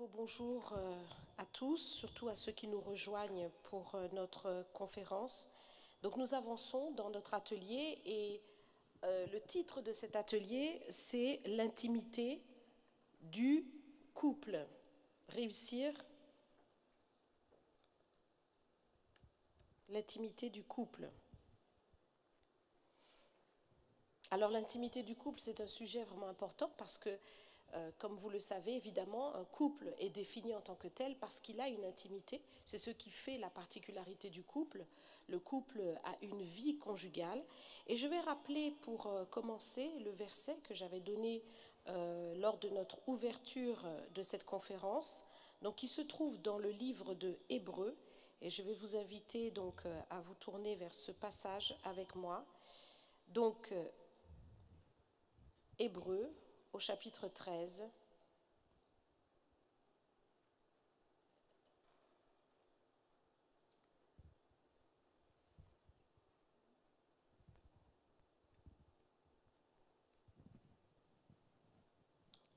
nouveau bonjour à tous, surtout à ceux qui nous rejoignent pour notre conférence. Donc nous avançons dans notre atelier et le titre de cet atelier, c'est l'intimité du couple. Réussir l'intimité du couple. Alors l'intimité du couple, c'est un sujet vraiment important parce que comme vous le savez, évidemment, un couple est défini en tant que tel parce qu'il a une intimité. C'est ce qui fait la particularité du couple. Le couple a une vie conjugale. Et je vais rappeler pour commencer le verset que j'avais donné lors de notre ouverture de cette conférence, donc qui se trouve dans le livre de Hébreux. Et je vais vous inviter donc à vous tourner vers ce passage avec moi. Donc, Hébreux, au chapitre 13.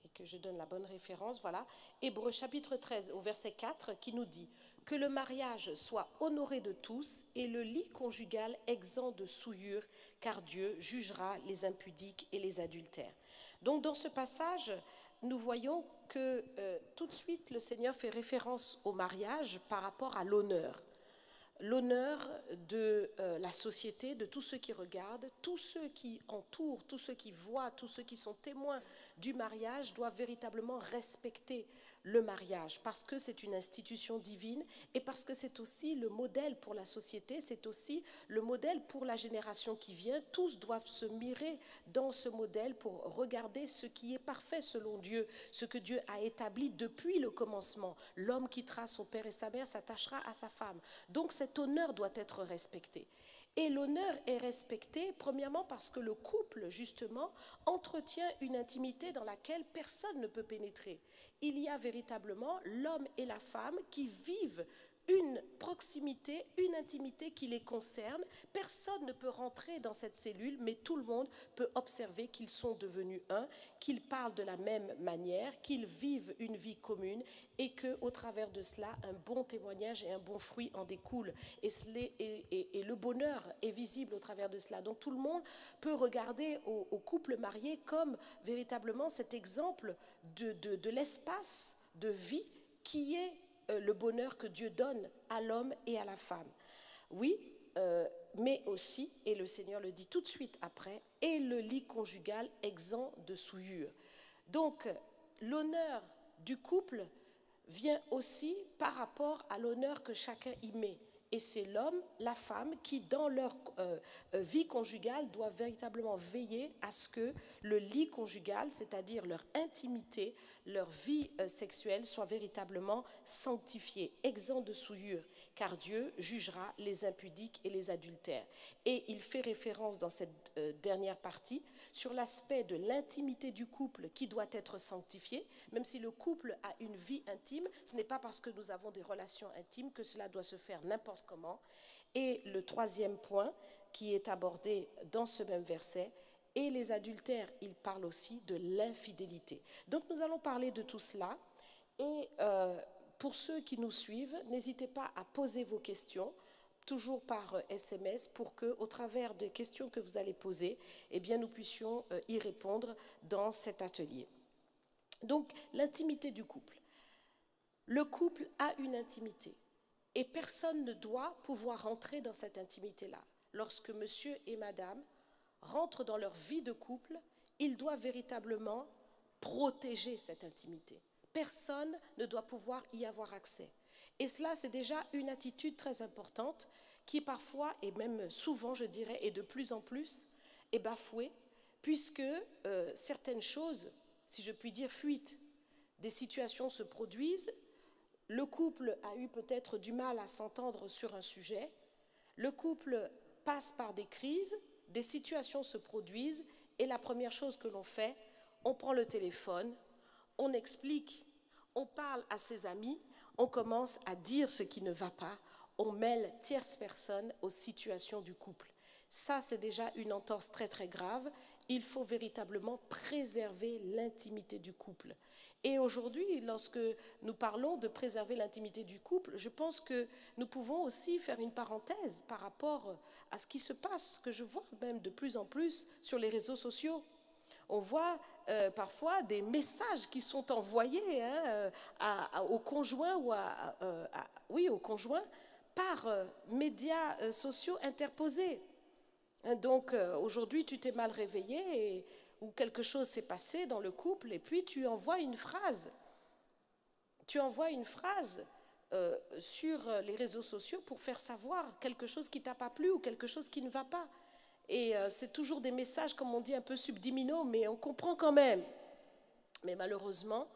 Et que je donne la bonne référence, voilà. Hébreux chapitre 13 au verset 4 qui nous dit que le mariage soit honoré de tous et le lit conjugal exempt de souillure, car Dieu jugera les impudiques et les adultères. Donc dans ce passage, nous voyons que tout de suite le Seigneur fait référence au mariage par rapport à l'honneur. L'honneur de la société, de tous ceux qui regardent, tous ceux qui entourent, tous ceux qui voient, tous ceux qui sont témoins du mariage doivent véritablement respecter le mariage parce que c'est une institution divine et parce que c'est aussi le modèle pour la société, c'est aussi le modèle pour la génération qui vient. Tous doivent se mirer dans ce modèle pour regarder ce qui est parfait selon Dieu, ce que Dieu a établi depuis le commencement. L'homme quittera son père et sa mère, s'attachera à sa femme. Donc cet honneur doit être respecté. Et l'honneur est respecté, premièrement, parce que le couple, justement, entretient une intimité dans laquelle personne ne peut pénétrer. Il y a véritablement l'homme et la femme qui vivent une proximité, une intimité qui les concerne. Personne ne peut rentrer dans cette cellule, mais tout le monde peut observer qu'ils sont devenus un, qu'ils parlent de la même manière, qu'ils vivent une vie commune et qu'au travers de cela, un bon témoignage et un bon fruit en découlent. Et le bonheur est visible au travers de cela. Donc tout le monde peut regarder au couple marié comme véritablement cet exemple de l'espace de vie qui est le bonheur que Dieu donne à l'homme et à la femme. Oui, mais aussi, et le Seigneur le dit tout de suite après, et le lit conjugal exempt de souillure. Donc, l'honneur du couple vient aussi par rapport à l'honneur que chacun y met. Et c'est l'homme, la femme qui, dans leur vie conjugale, doivent véritablement veiller à ce que le lit conjugal, c'est-à-dire leur intimité, leur vie sexuelle, soit véritablement sanctifiée, exempt de souillure, car Dieu jugera les impudiques et les adultères. Et il fait référence dans cette dernière partie sur l'aspect de l'intimité du couple qui doit être sanctifiée. Même si le couple a une vie intime, ce n'est pas parce que nous avons des relations intimes que cela doit se faire n'importe comment. Et le troisième point qui est abordé dans ce même verset, et les adultères, il parle aussi de l'infidélité. Donc nous allons parler de tout cela. Et pour ceux qui nous suivent, n'hésitez pas à poser vos questions, toujours par SMS, pour qu'au travers des questions que vous allez poser, eh bien, nous puissions y répondre dans cet atelier. Donc, l'intimité du couple. Le couple a une intimité et personne ne doit pouvoir rentrer dans cette intimité-là. Lorsque monsieur et madame rentrent dans leur vie de couple, ils doivent véritablement protéger cette intimité. Personne ne doit pouvoir y avoir accès. Et cela, c'est déjà une attitude très importante qui parfois, et même souvent, je dirais, et de plus en plus, est bafouée, puisque certaines choses, si je puis dire, fuitent. Des situations se produisent, le couple a eu peut-être du mal à s'entendre sur un sujet, le couple passe par des crises, des situations se produisent, et la première chose que l'on fait, on prend le téléphone, on explique, on parle à ses amis, on commence à dire ce qui ne va pas, on mêle tierces personnes aux situations du couple. Ça, c'est déjà une entorse très très grave. Il faut véritablement préserver l'intimité du couple. Et aujourd'hui, lorsque nous parlons de préserver l'intimité du couple, je pense que nous pouvons aussi faire une parenthèse par rapport à ce qui se passe, que je vois même de plus en plus sur les réseaux sociaux. On voit parfois des messages qui sont envoyés au conjoint ou au conjoint par médias sociaux interposés. Donc aujourd'hui, tu t'es mal réveillé ou quelque chose s'est passé dans le couple et puis tu envoies une phrase. Tu envoies une phrase sur les réseaux sociaux pour faire savoir quelque chose qui ne t'a pas plu ou quelque chose qui ne va pas. Et c'est toujours des messages, comme on dit, un peu subliminaux, mais on comprend quand même. Mais malheureusement,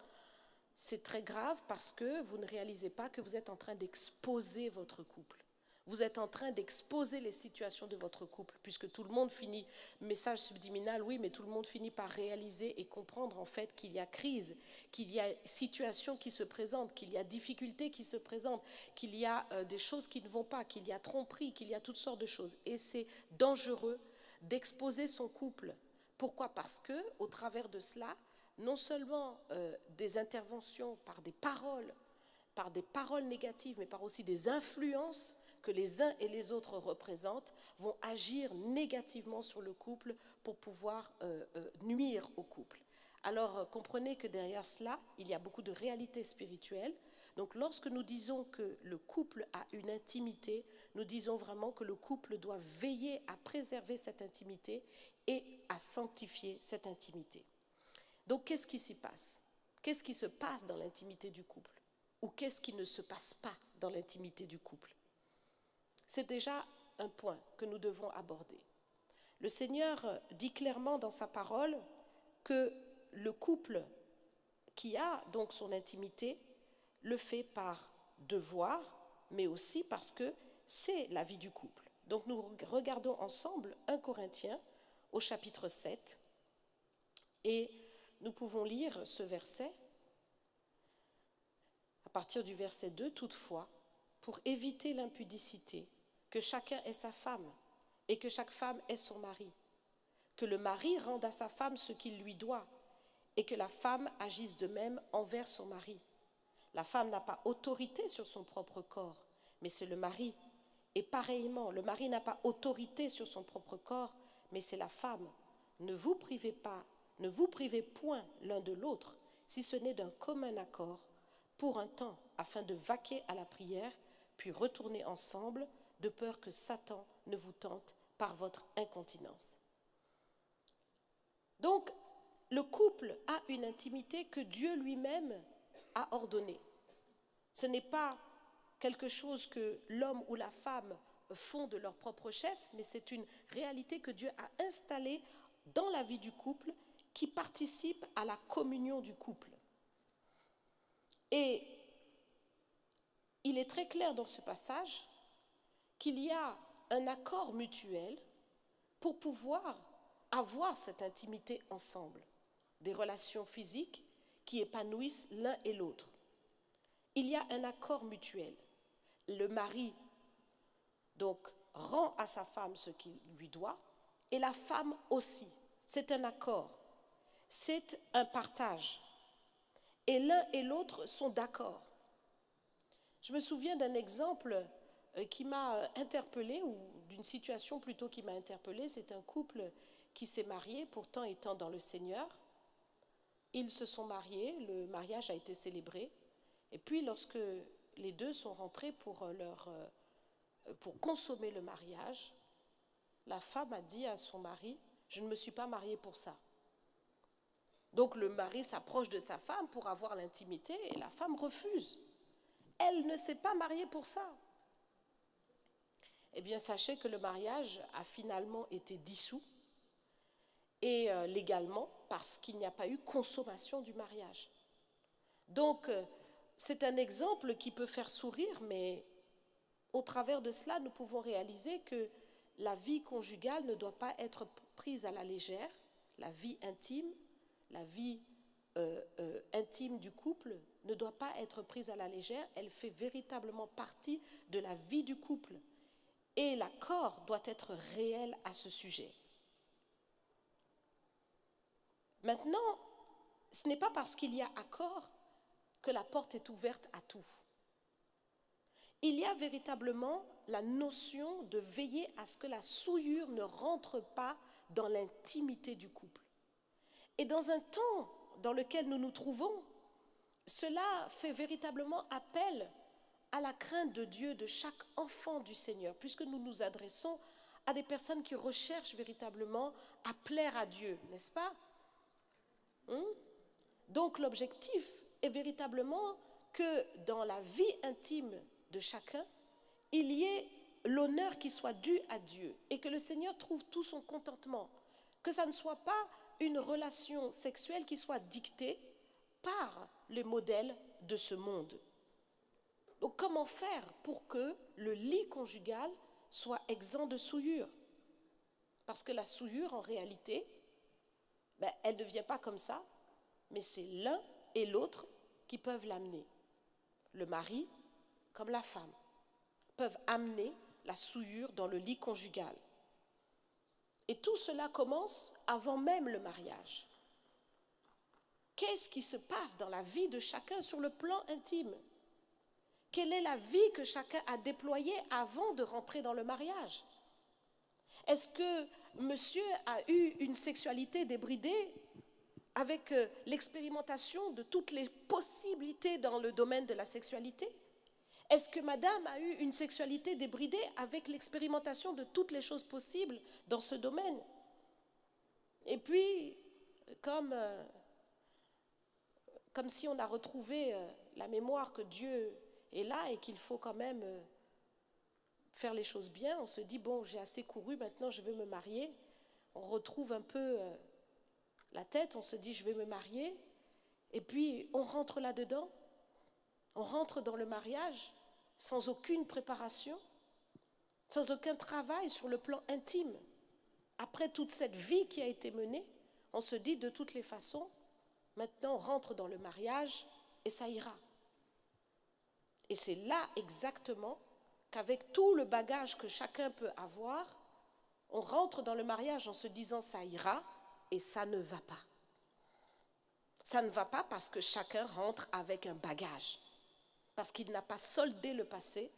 c'est très grave parce que vous ne réalisez pas que vous êtes en train d'exposer votre couple. Vous êtes en train d'exposer les situations de votre couple, puisque tout le monde finit, message subliminal, oui, mais tout le monde finit par réaliser et comprendre en fait qu'il y a crise, qu'il y a situation qui se présente, qu'il y a difficultés qui se présentent, qu'il y a des choses qui ne vont pas, qu'il y a tromperie, qu'il y a toutes sortes de choses. Et c'est dangereux d'exposer son couple. Pourquoi? Parce que, au travers de cela, non seulement des interventions par des paroles négatives, mais par aussi des influences que les uns et les autres représentent, vont agir négativement sur le couple pour pouvoir nuire au couple. Alors, comprenez que derrière cela, il y a beaucoup de réalités spirituelles. Donc, lorsque nous disons que le couple a une intimité, nous disons vraiment que le couple doit veiller à préserver cette intimité et à sanctifier cette intimité. Donc, qu'est-ce qui s'y passe? Qu'est-ce qui se passe dans l'intimité du couple? Ou qu'est-ce qui ne se passe pas dans l'intimité du couple? C'est déjà un point que nous devons aborder. Le Seigneur dit clairement dans sa parole que le couple qui a donc son intimité le fait par devoir, mais aussi parce que c'est la vie du couple. Donc nous regardons ensemble 1 Corinthiens au chapitre 7 et nous pouvons lire ce verset à partir du verset 2. Toutefois, pour éviter l'impudicité, que chacun ait sa femme et que chaque femme ait son mari, que le mari rende à sa femme ce qu'il lui doit et que la femme agisse de même envers son mari. La femme n'a pas autorité sur son propre corps, mais c'est le mari. Et pareillement, le mari n'a pas autorité sur son propre corps, mais c'est la femme. Ne vous privez point l'un de l'autre, si ce n'est d'un commun accord, pour un temps, afin de vaquer à la prière, puis retourner ensemble, de peur que Satan ne vous tente par votre incontinence. Donc, le couple a une intimité que Dieu lui-même a ordonnée. Ce n'est pas quelque chose que l'homme ou la femme font de leur propre chef, mais c'est une réalité que Dieu a installée dans la vie du couple qui participe à la communion du couple. Et il est très clair dans ce passage qu'il y a un accord mutuel pour pouvoir avoir cette intimité ensemble, des relations physiques qui épanouissent l'un et l'autre. Il y a un accord mutuel. Le mari, donc, rend à sa femme ce qu'il lui doit, et la femme aussi. C'est un accord, c'est un partage. Et l'un et l'autre sont d'accord. Je me souviens d'un exemple qui m'a interpellée, ou d'une situation plutôt qui m'a interpellée. C'est un couple qui s'est marié, pourtant étant dans le Seigneur. Ils se sont mariés, le mariage a été célébré. Et puis lorsque les deux sont rentrés pour consommer le mariage, la femme a dit à son mari, « Je ne me suis pas mariée pour ça ». Donc le mari s'approche de sa femme pour avoir l'intimité et la femme refuse. Elle ne s'est pas mariée pour ça. Eh bien, sachez que le mariage a finalement été dissous, et légalement, parce qu'il n'y a pas eu consommation du mariage. Donc, c'est un exemple qui peut faire sourire, mais au travers de cela, nous pouvons réaliser que la vie conjugale ne doit pas être prise à la légère. La vie intime, la vie intime du couple ne doit pas être prise à la légère. Elle fait véritablement partie de la vie du couple. Et l'accord doit être réel à ce sujet. Maintenant, ce n'est pas parce qu'il y a accord que la porte est ouverte à tout. Il y a véritablement la notion de veiller à ce que la souillure ne rentre pas dans l'intimité du couple. Et dans un temps dans lequel nous nous trouvons, cela fait véritablement appel à la crainte de Dieu de chaque enfant du Seigneur, puisque nous nous adressons à des personnes qui recherchent véritablement à plaire à Dieu, n'est-ce pas? Donc l'objectif est véritablement que dans la vie intime de chacun, il y ait l'honneur qui soit dû à Dieu et que le Seigneur trouve tout son contentement, que ça ne soit pas une relation sexuelle qui soit dictée par les modèles de ce monde. Donc comment faire pour que le lit conjugal soit exempt de souillure? Parce que la souillure, en réalité, elle ne vient pas comme ça, mais c'est l'un et l'autre qui peuvent l'amener. Le mari comme la femme peuvent amener la souillure dans le lit conjugal. Et tout cela commence avant même le mariage. Qu'est-ce qui se passe dans la vie de chacun sur le plan intime? Quelle est la vie que chacun a déployée avant de rentrer dans le mariage? Est-ce que monsieur a eu une sexualité débridée avec l'expérimentation de toutes les possibilités dans le domaine de la sexualité? Est-ce que madame a eu une sexualité débridée avec l'expérimentation de toutes les choses possibles dans ce domaine? Et puis, comme si on a retrouvé la mémoire que Dieu est là et qu'il faut quand même faire les choses bien, on se dit, bon, j'ai assez couru, maintenant je vais me marier. On retrouve un peu la tête, on se dit, je vais me marier. Et puis, on rentre là-dedans. On rentre dans le mariage sans aucune préparation, sans aucun travail sur le plan intime. Après toute cette vie qui a été menée, on se dit de toutes les façons, maintenant on rentre dans le mariage et ça ira. Et c'est là exactement qu'avec tout le bagage que chacun peut avoir, on rentre dans le mariage en se disant ça ira et ça ne va pas. Ça ne va pas parce que chacun rentre avec un bagage. Parce qu'il n'a pas soldé le passé,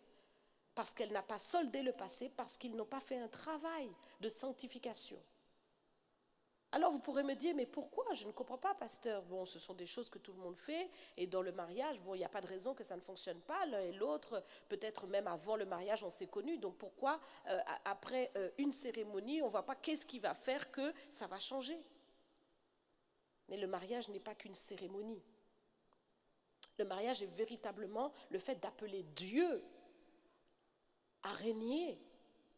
parce qu'elle n'a pas soldé le passé, parce qu'ils n'ont pas fait un travail de sanctification. Alors vous pourrez me dire, mais pourquoi? Je ne comprends pas, pasteur. Bon, ce sont des choses que tout le monde fait, et dans le mariage, bon, il n'y a pas de raison que ça ne fonctionne pas. L'un et l'autre, peut-être même avant le mariage, on s'est connus. Donc pourquoi, après une cérémonie, on ne voit pas qu'est-ce qui va faire que ça va changer? Mais le mariage n'est pas qu'une cérémonie. Le mariage est véritablement le fait d'appeler Dieu à régner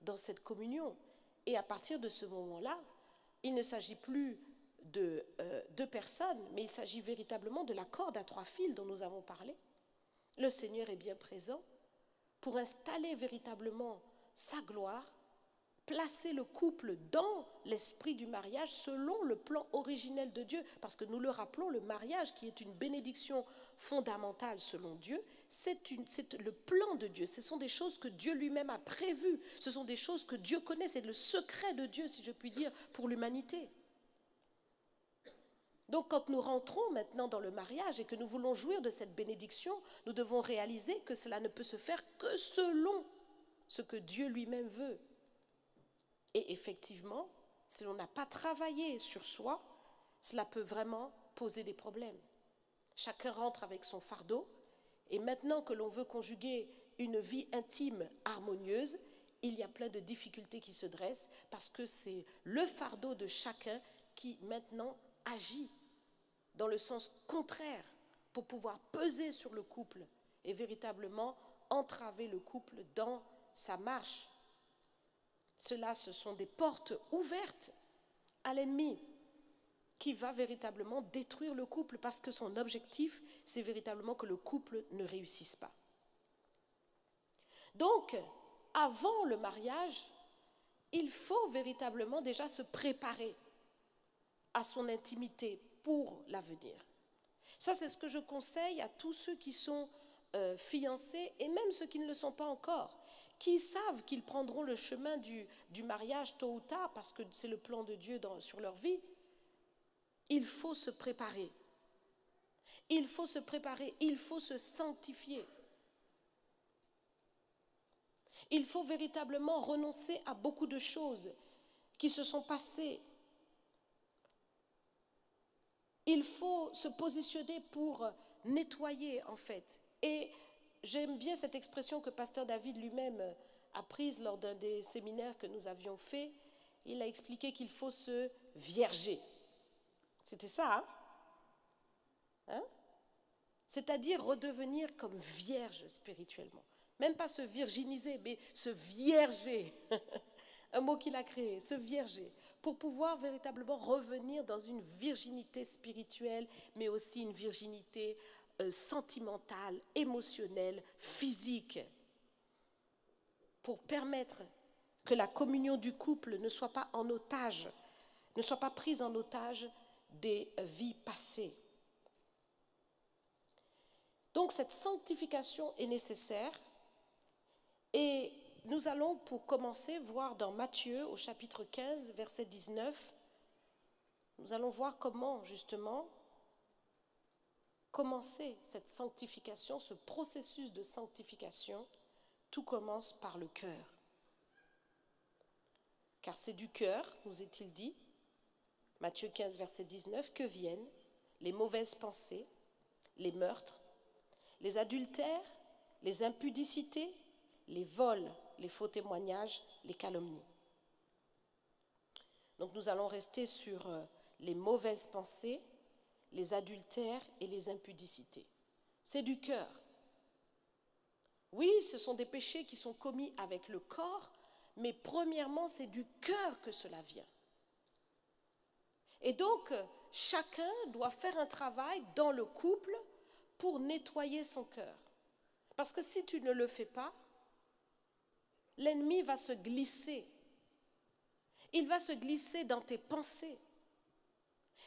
dans cette communion. Et à partir de ce moment-là, il ne s'agit plus de deux personnes, mais il s'agit véritablement de la corde à 3 fils dont nous avons parlé. Le Seigneur est bien présent pour installer véritablement sa gloire, placer le couple dans l'esprit du mariage selon le plan originel de Dieu. Parce que nous le rappelons, le mariage qui est une bénédiction fondamentale selon Dieu, c'est le plan de Dieu. Ce sont des choses que Dieu lui-même a prévues. Ce sont des choses que Dieu connaît. C'est le secret de Dieu, si je puis dire, pour l'humanité. Donc quand nous rentrons maintenant dans le mariage et que nous voulons jouir de cette bénédiction, nous devons réaliser que cela ne peut se faire que selon ce que Dieu lui-même veut. Et effectivement, si l'on n'a pas travaillé sur soi, cela peut vraiment poser des problèmes. Chacun rentre avec son fardeau, et maintenant que l'on veut conjuguer une vie intime harmonieuse, il y a plein de difficultés qui se dressent parce que c'est le fardeau de chacun qui maintenant agit dans le sens contraire pour pouvoir peser sur le couple et véritablement entraver le couple dans sa marche. Cela, ce sont des portes ouvertes à l'ennemi qui va véritablement détruire le couple parce que son objectif, c'est véritablement que le couple ne réussisse pas. Donc, avant le mariage, il faut véritablement déjà se préparer à son intimité pour l'avenir. Ça, c'est ce que je conseille à tous ceux qui sont fiancés et même ceux qui ne le sont pas encore, qui savent qu'ils prendront le chemin du mariage tôt ou tard parce que c'est le plan de Dieu sur leur vie. Il faut se préparer. Il faut se préparer, il faut se sanctifier. Il faut véritablement renoncer à beaucoup de choses qui se sont passées. Il faut se positionner pour nettoyer en fait. Et j'aime bien cette expression que Pasteur David lui-même a prise lors d'un des séminaires que nous avions fait. Il a expliqué qu'il faut se vierger. C'était ça, hein? C'est-à-dire redevenir comme vierge spirituellement. Même pas se virginiser, mais se vierger. Un mot qu'il a créé, se vierger. Pour pouvoir véritablement revenir dans une virginité spirituelle, mais aussi une virginité sentimentale, émotionnelle, physique. Pour permettre que la communion du couple ne soit pas en otage, ne soit pas prise en otage des vies passées. Donc cette sanctification est nécessaire et nous allons pour commencer voir dans Matthieu au chapitre 15 verset 19, nous allons voir comment justement commencer cette sanctification, ce processus de sanctification. Tout commence par le cœur. Car c'est du cœur, nous est-il dit, Matthieu 15 verset 19, que viennent les mauvaises pensées, les meurtres, les adultères, les impudicités, les vols, les faux témoignages, les calomnies. Donc nous allons rester sur les mauvaises pensées, les adultères et les impudicités. C'est du cœur. Oui, ce sont des péchés qui sont commis avec le corps, mais premièrement, c'est du cœur que cela vient. Et donc, chacun doit faire un travail dans le couple pour nettoyer son cœur. Parce que si tu ne le fais pas, l'ennemi va se glisser. Il va se glisser dans tes pensées.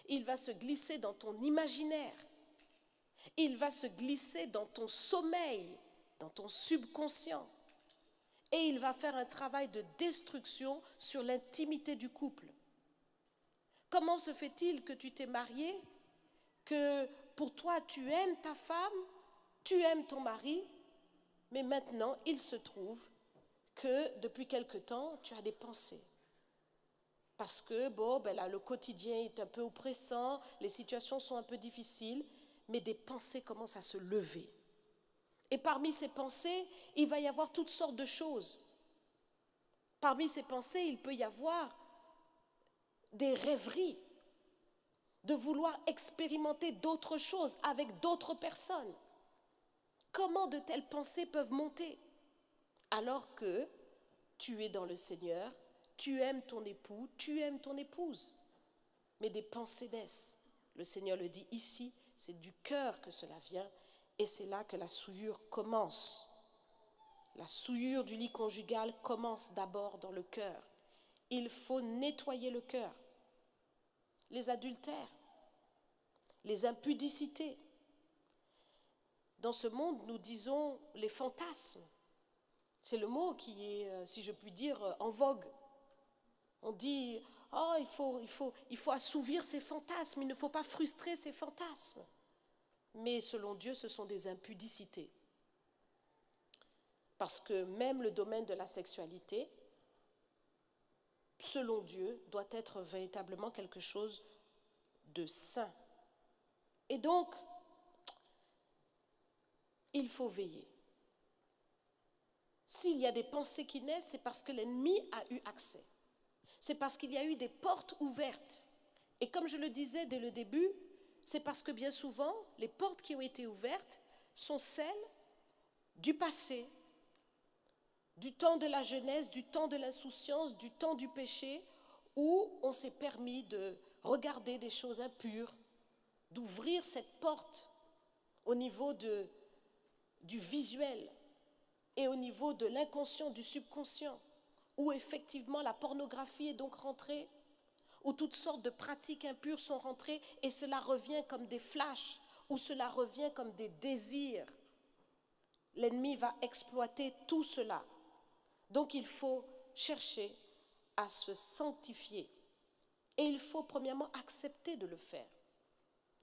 Il va se glisser dans ton imaginaire. Il va se glisser dans ton sommeil, dans ton subconscient. Et il va faire un travail de destruction sur l'intimité du couple. Comment se fait-il que tu t'es marié, que pour toi tu aimes ta femme, tu aimes ton mari, mais maintenant il se trouve que depuis quelque temps tu as des pensées. Parce que là, le quotidien est un peu oppressant, les situations sont un peu difficiles, mais des pensées commencent à se lever. Et parmi ces pensées, il va y avoir toutes sortes de choses. Parmi ces pensées, il peut y avoir des rêveries, de vouloir expérimenter d'autres choses avec d'autres personnes. Comment de telles pensées peuvent monter alors que tu es dans le Seigneur, tu aimes ton époux, tu aimes ton épouse, mais des pensées naissent. Le Seigneur le dit ici, c'est du cœur que cela vient et c'est là que la souillure commence. La souillure du lit conjugal commence d'abord dans le cœur. Il faut nettoyer le cœur. Les adultères, les impudicités. Dans ce monde, nous disons les fantasmes. C'est le mot qui est, si je puis dire, en vogue. On dit, oh, il faut assouvir ses fantasmes, il ne faut pas frustrer ses fantasmes. Mais selon Dieu, ce sont des impudicités. Parce que même le domaine de la sexualité, selon Dieu, doit être véritablement quelque chose de saint. Et donc, il faut veiller. S'il y a des pensées qui naissent, c'est parce que l'ennemi a eu accès. C'est parce qu'il y a eu des portes ouvertes. Et comme je le disais dès le début, c'est parce que bien souvent, les portes qui ont été ouvertes sont celles du passé, du temps de la jeunesse, du temps de l'insouciance, du temps du péché, où on s'est permis de regarder des choses impures, d'ouvrir cette porte au niveau du visuel et au niveau de l'inconscient, du subconscient, où effectivement la pornographie est donc rentrée, où toutes sortes de pratiques impures sont rentrées et cela revient comme des flashs, ou cela revient comme des désirs. L'ennemi va exploiter tout cela. Donc il faut chercher à se sanctifier. Et il faut premièrement accepter de le faire.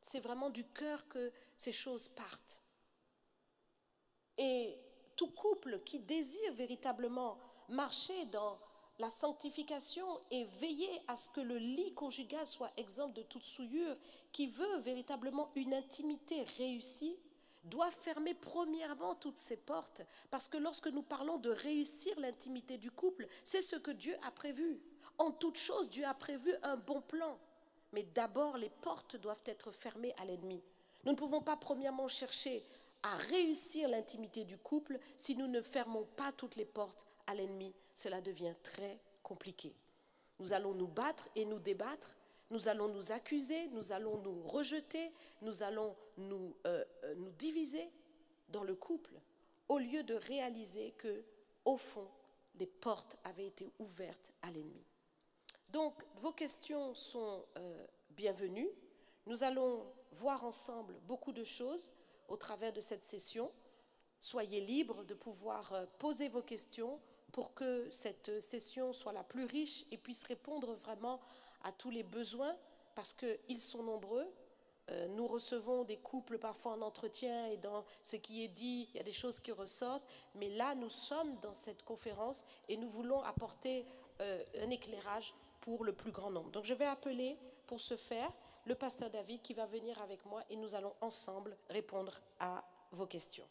C'est vraiment du cœur que ces choses partent. Et tout couple qui désire véritablement marcher dans la sanctification et veiller à ce que le lit conjugal soit exempt de toute souillure, qui veut véritablement une intimité réussie, doit fermer premièrement toutes ses portes. Parce que lorsque nous parlons de réussir l'intimité du couple, c'est ce que Dieu a prévu. En toute chose, Dieu a prévu un bon plan. Mais d'abord, les portes doivent être fermées à l'ennemi. Nous ne pouvons pas premièrement chercher à réussir l'intimité du couple si nous ne fermons pas toutes les portes à l'ennemi. Cela devient très compliqué. Nous allons nous battre et nous débattre, nous allons nous accuser, nous allons nous rejeter, nous allons nous diviser dans le couple, au lieu de réaliser que, au fond, les portes avaient été ouvertes à l'ennemi. Donc, vos questions sont bienvenues. Nous allons voir ensemble beaucoup de choses au travers de cette session. Soyez libres de pouvoir poser vos questions pour que cette session soit la plus riche et puisse répondre vraiment à tous les besoins, parce qu'ils sont nombreux. Nous recevons des couples parfois en entretien et dans ce qui est dit, il y a des choses qui ressortent. Mais là, nous sommes dans cette conférence et nous voulons apporter un éclairage pour le plus grand nombre. Donc je vais appeler pour ce faire le pasteur David qui va venir avec moi et nous allons ensemble répondre à vos questions.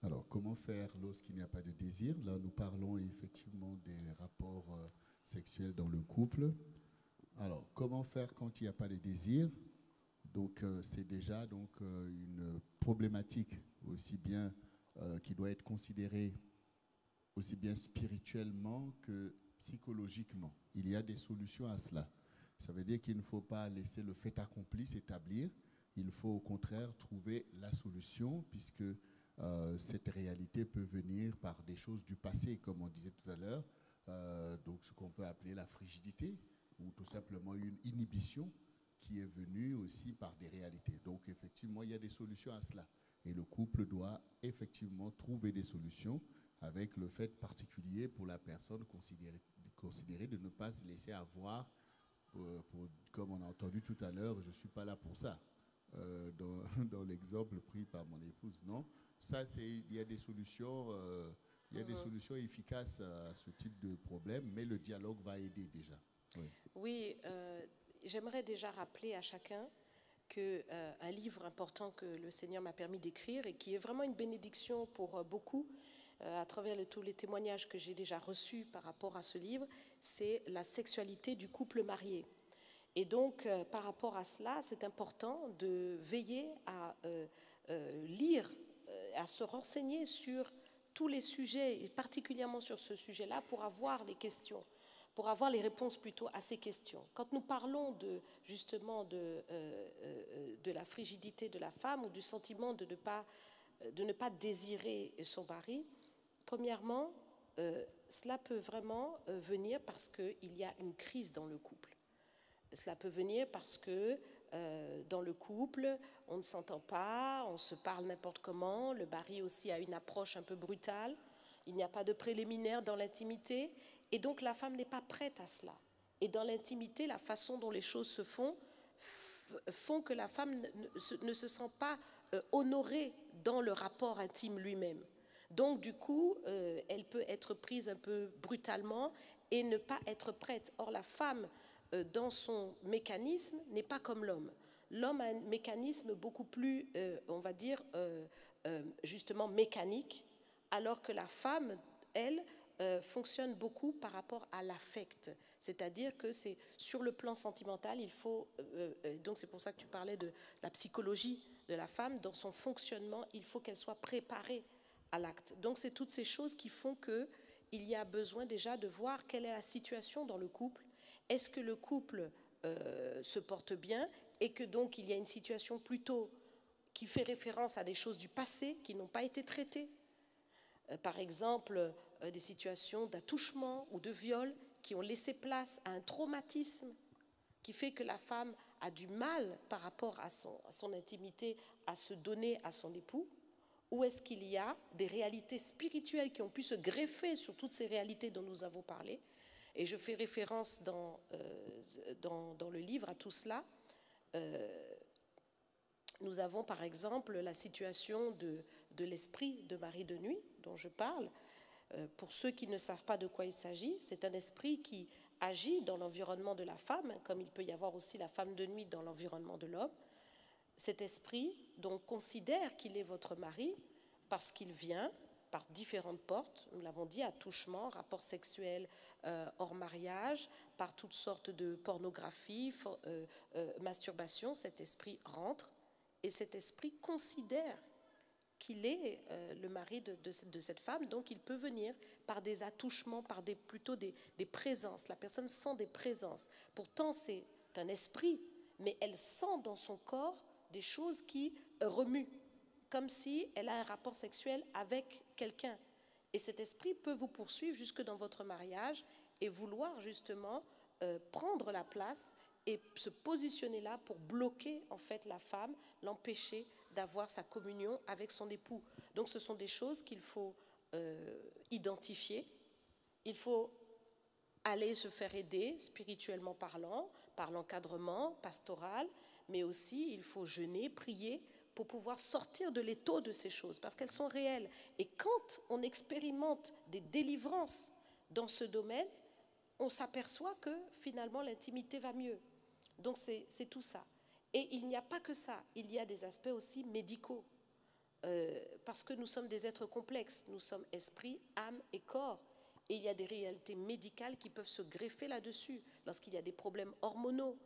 Alors, comment faire lorsqu'il n'y a pas de désir? Là, nous parlons effectivement des rapports sexuels dans le couple. Alors, comment faire quand il n'y a pas de désir? Donc, c'est déjà une problématique aussi bien qui doit être considérée aussi bien spirituellement que psychologiquement. Il y a des solutions à cela. Ça veut dire qu'il ne faut pas laisser le fait accompli s'établir. Il faut au contraire trouver la solution, puisque cette réalité peut venir par des choses du passé, comme on disait tout à l'heure, donc ce qu'on peut appeler la frigidité, ou tout simplement une inhibition qui est venue aussi par des réalités. Donc effectivement, il y a des solutions à cela. Et le couple doit effectivement trouver des solutions, avec le fait particulier pour la personne considérer de ne pas se laisser avoir, comme on a entendu tout à l'heure, je ne suis pas là pour ça. Dans l'exemple pris par mon épouse, non. Ça, il y a des solutions, des solutions efficaces à ce type de problème, mais le dialogue va aider déjà. Oui, j'aimerais déjà rappeler à chacun qu'un livre important que le Seigneur m'a permis d'écrire et qui est vraiment une bénédiction pour beaucoup, à travers tous les témoignages que j'ai déjà reçus par rapport à ce livre, c'est la sexualité du couple marié. Et donc, par rapport à cela, c'est important de veiller à lire, à se renseigner sur tous les sujets, et particulièrement sur ce sujet-là, pour avoir les questions, pour avoir les réponses plutôt à ces questions. Quand nous parlons justement de la frigidité de la femme ou du sentiment de ne pas désirer son mari, premièrement, cela peut vraiment venir parce qu'il y a une crise dans le couple. Cela peut venir parce que dans le couple, on ne s'entend pas, on se parle n'importe comment, le mari aussi a une approche un peu brutale, il n'y a pas de préliminaire dans l'intimité, et donc la femme n'est pas prête à cela. Et dans l'intimité, la façon dont les choses se font que la femme ne se sent pas honorée dans le rapport intime lui-même. Donc du coup, elle peut être prise un peu brutalement et ne pas être prête. Or la femme, dans son mécanisme, n'est pas comme l'homme. L'homme a un mécanisme beaucoup plus, on va dire, justement mécanique, alors que la femme, elle, fonctionne beaucoup par rapport à l'affect. C'est-à-dire que c'est sur le plan sentimental, il faut, donc c'est pour ça que tu parlais de la psychologie de la femme, dans son fonctionnement, il faut qu'elle soit préparée à l'acte. Donc c'est toutes ces choses qui font qu'il y a besoin déjà de voir quelle est la situation dans le couple. Est-ce que le couple se porte bien et que donc il y a une situation plutôt qui fait référence à des choses du passé qui n'ont pas été traitées, par exemple des situations d'attouchement ou de viol qui ont laissé place à un traumatisme qui fait que la femme a du mal par rapport à son intimité à se donner à son époux, ou est-ce qu'il y a des réalités spirituelles qui ont pu se greffer sur toutes ces réalités dont nous avons parlé? Et je fais référence dans le livre à tout cela. Nous avons par exemple la situation de l'esprit de Marie de nuit dont je parle. Pour ceux qui ne savent pas de quoi il s'agit, c'est un esprit qui agit dans l'environnement de la femme, comme il peut y avoir aussi la femme de nuit dans l'environnement de l'homme. Cet esprit donc considère qu'il est votre mari parce qu'il vient par différentes portes, nous l'avons dit, attouchement, rapport sexuel hors mariage, par toutes sortes de pornographie, masturbation. Cet esprit rentre et cet esprit considère qu'il est le mari de cette femme, donc il peut venir par des attouchements, par plutôt des présences. La personne sent des présences. Pourtant, c'est un esprit, mais elle sent dans son corps des choses qui remuent, comme si elle a un rapport sexuel avec quelqu'un. Et cet esprit peut vous poursuivre jusque dans votre mariage et vouloir justement prendre la place et se positionner là pour bloquer en fait la femme, l'empêcher d'avoir sa communion avec son époux. Donc ce sont des choses qu'il faut identifier. Il faut aller se faire aider spirituellement parlant, par l'encadrement pastoral, mais aussi il faut jeûner, prier pour pouvoir sortir de l'étau de ces choses, parce qu'elles sont réelles. Et quand on expérimente des délivrances dans ce domaine, on s'aperçoit que finalement l'intimité va mieux. Donc c'est tout ça. Et il n'y a pas que ça, il y a des aspects aussi médicaux, parce que nous sommes des êtres complexes, nous sommes esprit, âme et corps. Et il y a des réalités médicales qui peuvent se greffer là-dessus, lorsqu'il y a des problèmes hormonaux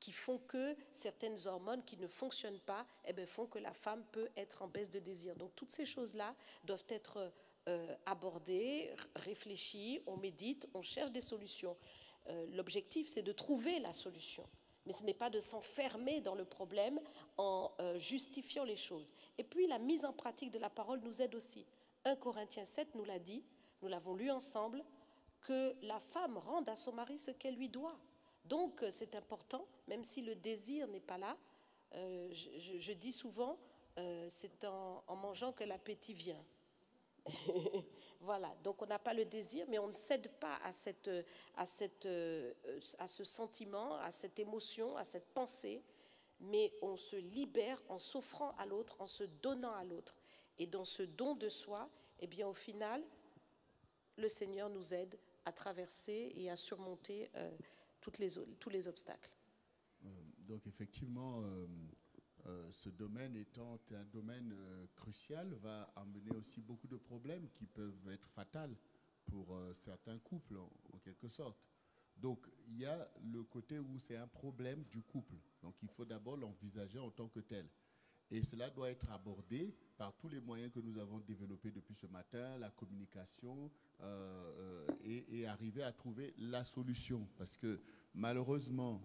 qui font que certaines hormones qui ne fonctionnent pas, font que la femme peut être en baisse de désir. Donc toutes ces choses-là doivent être abordées, réfléchies, on médite, on cherche des solutions. L'objectif, c'est de trouver la solution. Mais ce n'est pas de s'enfermer dans le problème en justifiant les choses. Et puis la mise en pratique de la parole nous aide aussi. 1 Corinthiens 7 nous l'a dit, nous l'avons lu ensemble, que la femme rende à son mari ce qu'elle lui doit. Donc c'est important, même si le désir n'est pas là. Je dis souvent, c'est en mangeant que l'appétit vient. Voilà, donc on n'a pas le désir, mais on ne cède pas à ce sentiment, à cette émotion, à cette pensée, mais on se libère en s'offrant à l'autre, en se donnant à l'autre. Et dans ce don de soi, eh bien au final, le Seigneur nous aide à traverser et à surmonter tous les obstacles. Donc effectivement, ce domaine étant un domaine crucial, va amener aussi beaucoup de problèmes qui peuvent être fatals pour certains couples, en quelque sorte. Donc, il y a le côté où c'est un problème du couple. Donc, il faut d'abord l'envisager en tant que tel. Et cela doit être abordé par tous les moyens que nous avons développés depuis ce matin, la communication, et arriver à trouver la solution. Parce que malheureusement,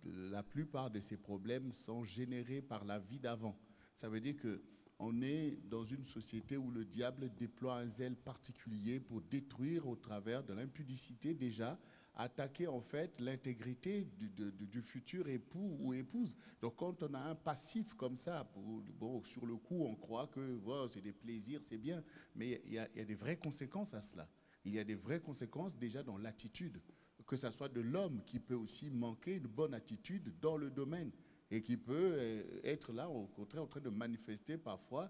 la plupart de ces problèmes sont générés par la vie d'avant. Ça veut dire qu'on est dans une société où le diable déploie un zèle particulier pour détruire au travers de l'impudicité déjà, attaquer en fait l'intégrité du futur époux ou épouse. Donc quand on a un passif comme ça, bon, sur le coup on croit que wow, c'est des plaisirs, c'est bien, mais il y a des vraies conséquences à cela. Il y a des vraies conséquences déjà dans l'attitude, que ce soit de l'homme qui peut aussi manquer une bonne attitude dans le domaine et qui peut être là au contraire en train de manifester parfois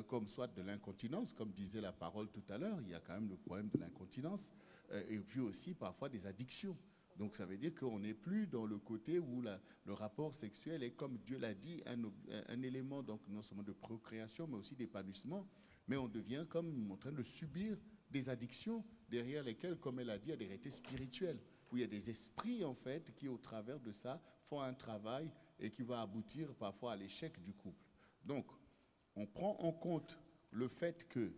comme soit de l'incontinence, comme disait la parole tout à l'heure, il y a quand même le problème de l'incontinence, et puis aussi parfois des addictions. Donc ça veut dire qu'on n'est plus dans le côté où le rapport sexuel est, comme Dieu l'a dit, un élément donc non seulement de procréation, mais aussi d'épanouissement, mais on devient comme en train de subir des addictions derrière lesquelles, comme elle a dit, il y a des réalités spirituelles, où il y a des esprits en fait qui au travers de ça font un travail et qui va aboutir parfois à l'échec du couple. Donc on prend en compte le fait que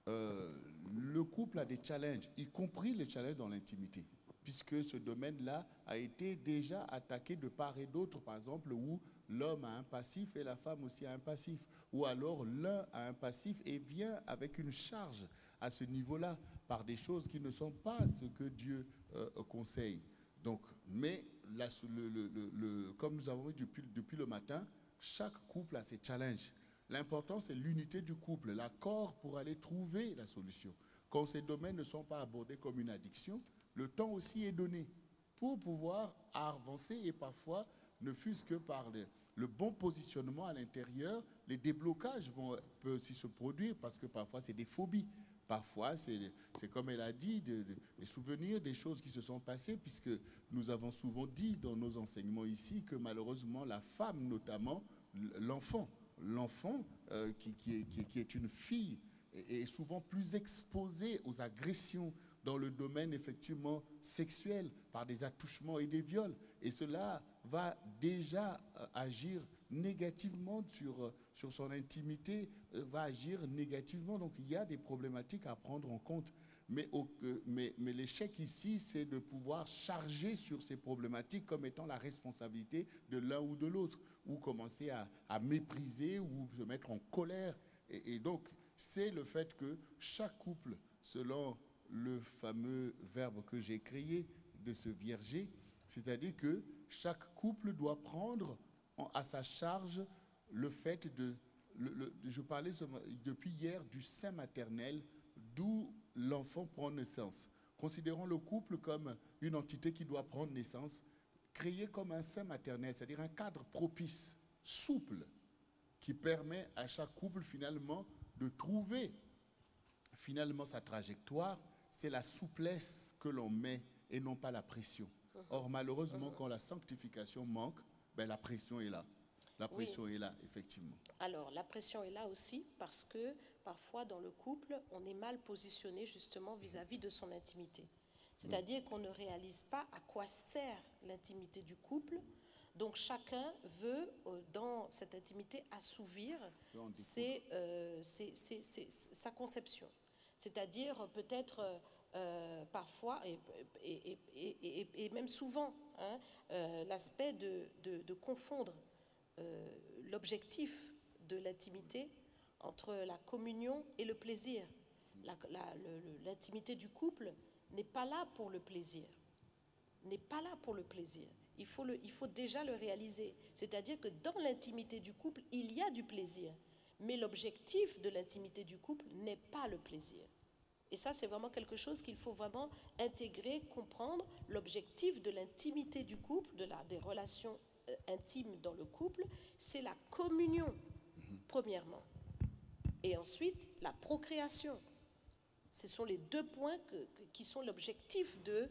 le couple a des challenges, y compris les challenges dans l'intimité, puisque ce domaine-là a été déjà attaqué de part et d'autre, par exemple, où l'homme a un passif et la femme aussi a un passif, ou alors l'un a un passif et vient avec une charge à ce niveau-là, par des choses qui ne sont pas ce que Dieu conseille. Donc, mais comme nous avons vu depuis le matin, chaque couple a ses challenges. L'important, c'est l'unité du couple, l'accord pour aller trouver la solution. Quand ces domaines ne sont pas abordés comme une addiction, le temps aussi est donné pour pouvoir avancer et parfois ne fût-ce que par le bon positionnement à l'intérieur, les déblocages peuvent aussi se produire parce que parfois c'est des phobies. Parfois, c'est comme elle a dit, des souvenirs, des choses qui se sont passées, puisque nous avons souvent dit dans nos enseignements ici que malheureusement la femme, notamment l'enfant qui est une fille, est souvent plus exposée aux agressions dans le domaine effectivement sexuel par des attouchements et des viols. Et cela va déjà agir négativement sur son intimité, va agir négativement. Donc il y a des problématiques à prendre en compte. Mais l'échec ici, c'est de pouvoir charger sur ces problématiques comme étant la responsabilité de l'un ou de l'autre, ou commencer à mépriser ou se mettre en colère. Et donc, c'est le fait que chaque couple, selon le fameux verbe que j'ai créé, de se vierger, c'est-à-dire que chaque couple doit prendre à sa charge le fait je parlais depuis hier du sein maternel, d'où l'enfant prend naissance. Considérons le couple comme une entité qui doit prendre naissance, créé comme un sein maternel, c'est-à-dire un cadre propice, souple, qui permet à chaque couple finalement de trouver finalement sa trajectoire. C'est la souplesse que l'on met et non pas la pression. Or, malheureusement, quand la sanctification manque, ben, la pression est là. La pression est là, effectivement. Alors, la pression est là aussi parce que parfois, dans le couple, on est mal positionné justement vis-à-vis de son intimité. C'est-à-dire qu'on ne réalise pas à quoi sert l'intimité du couple. Donc, chacun veut, dans cette intimité, assouvir sa conception. C'est-à-dire peut-être parfois, et même souvent, l'aspect de confondre l'objectif de l'intimité entre la communion et le plaisir. L'intimité du couple n'est pas là pour le plaisir. N'est pas là pour le plaisir. Il faut déjà le réaliser. C'est-à-dire que dans l'intimité du couple, il y a du plaisir. Mais l'objectif de l'intimité du couple n'est pas le plaisir. Et ça, c'est vraiment quelque chose qu'il faut vraiment intégrer, comprendre. L'objectif de l'intimité du couple, des relations intimes dans le couple, c'est la communion, premièrement. Et ensuite, la procréation. Ce sont les deux points qui sont l'objectif de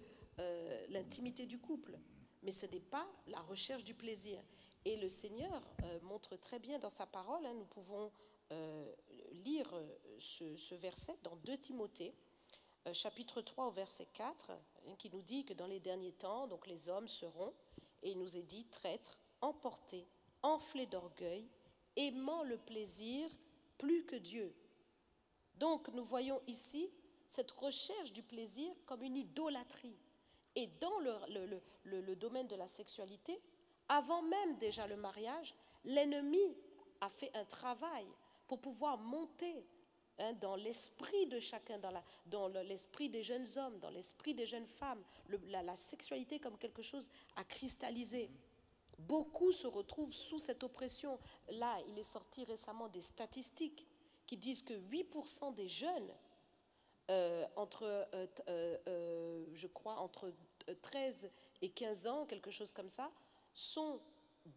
l'intimité du couple. Mais ce n'est pas la recherche du plaisir. Et le Seigneur montre très bien dans sa parole, nous pouvons lire ce verset dans 2 Timothée, chapitre 3 au verset 4, qui nous dit que dans les derniers temps, donc les hommes seront, et il nous est dit, traîtres, emportés, enflés d'orgueil, aimant le plaisir plus que Dieu. Donc nous voyons ici cette recherche du plaisir comme une idolâtrie. Et dans le domaine de la sexualité, avant même déjà le mariage, l'ennemi a fait un travail pour pouvoir monter dans l'esprit de chacun, dans l'esprit des jeunes hommes, dans l'esprit des jeunes femmes, la sexualité comme quelque chose à cristalliser. Beaucoup se retrouvent sous cette oppression. Là, il est sorti récemment des statistiques qui disent que 8% des jeunes, je crois, entre 13 et 15 ans, quelque chose comme ça, sont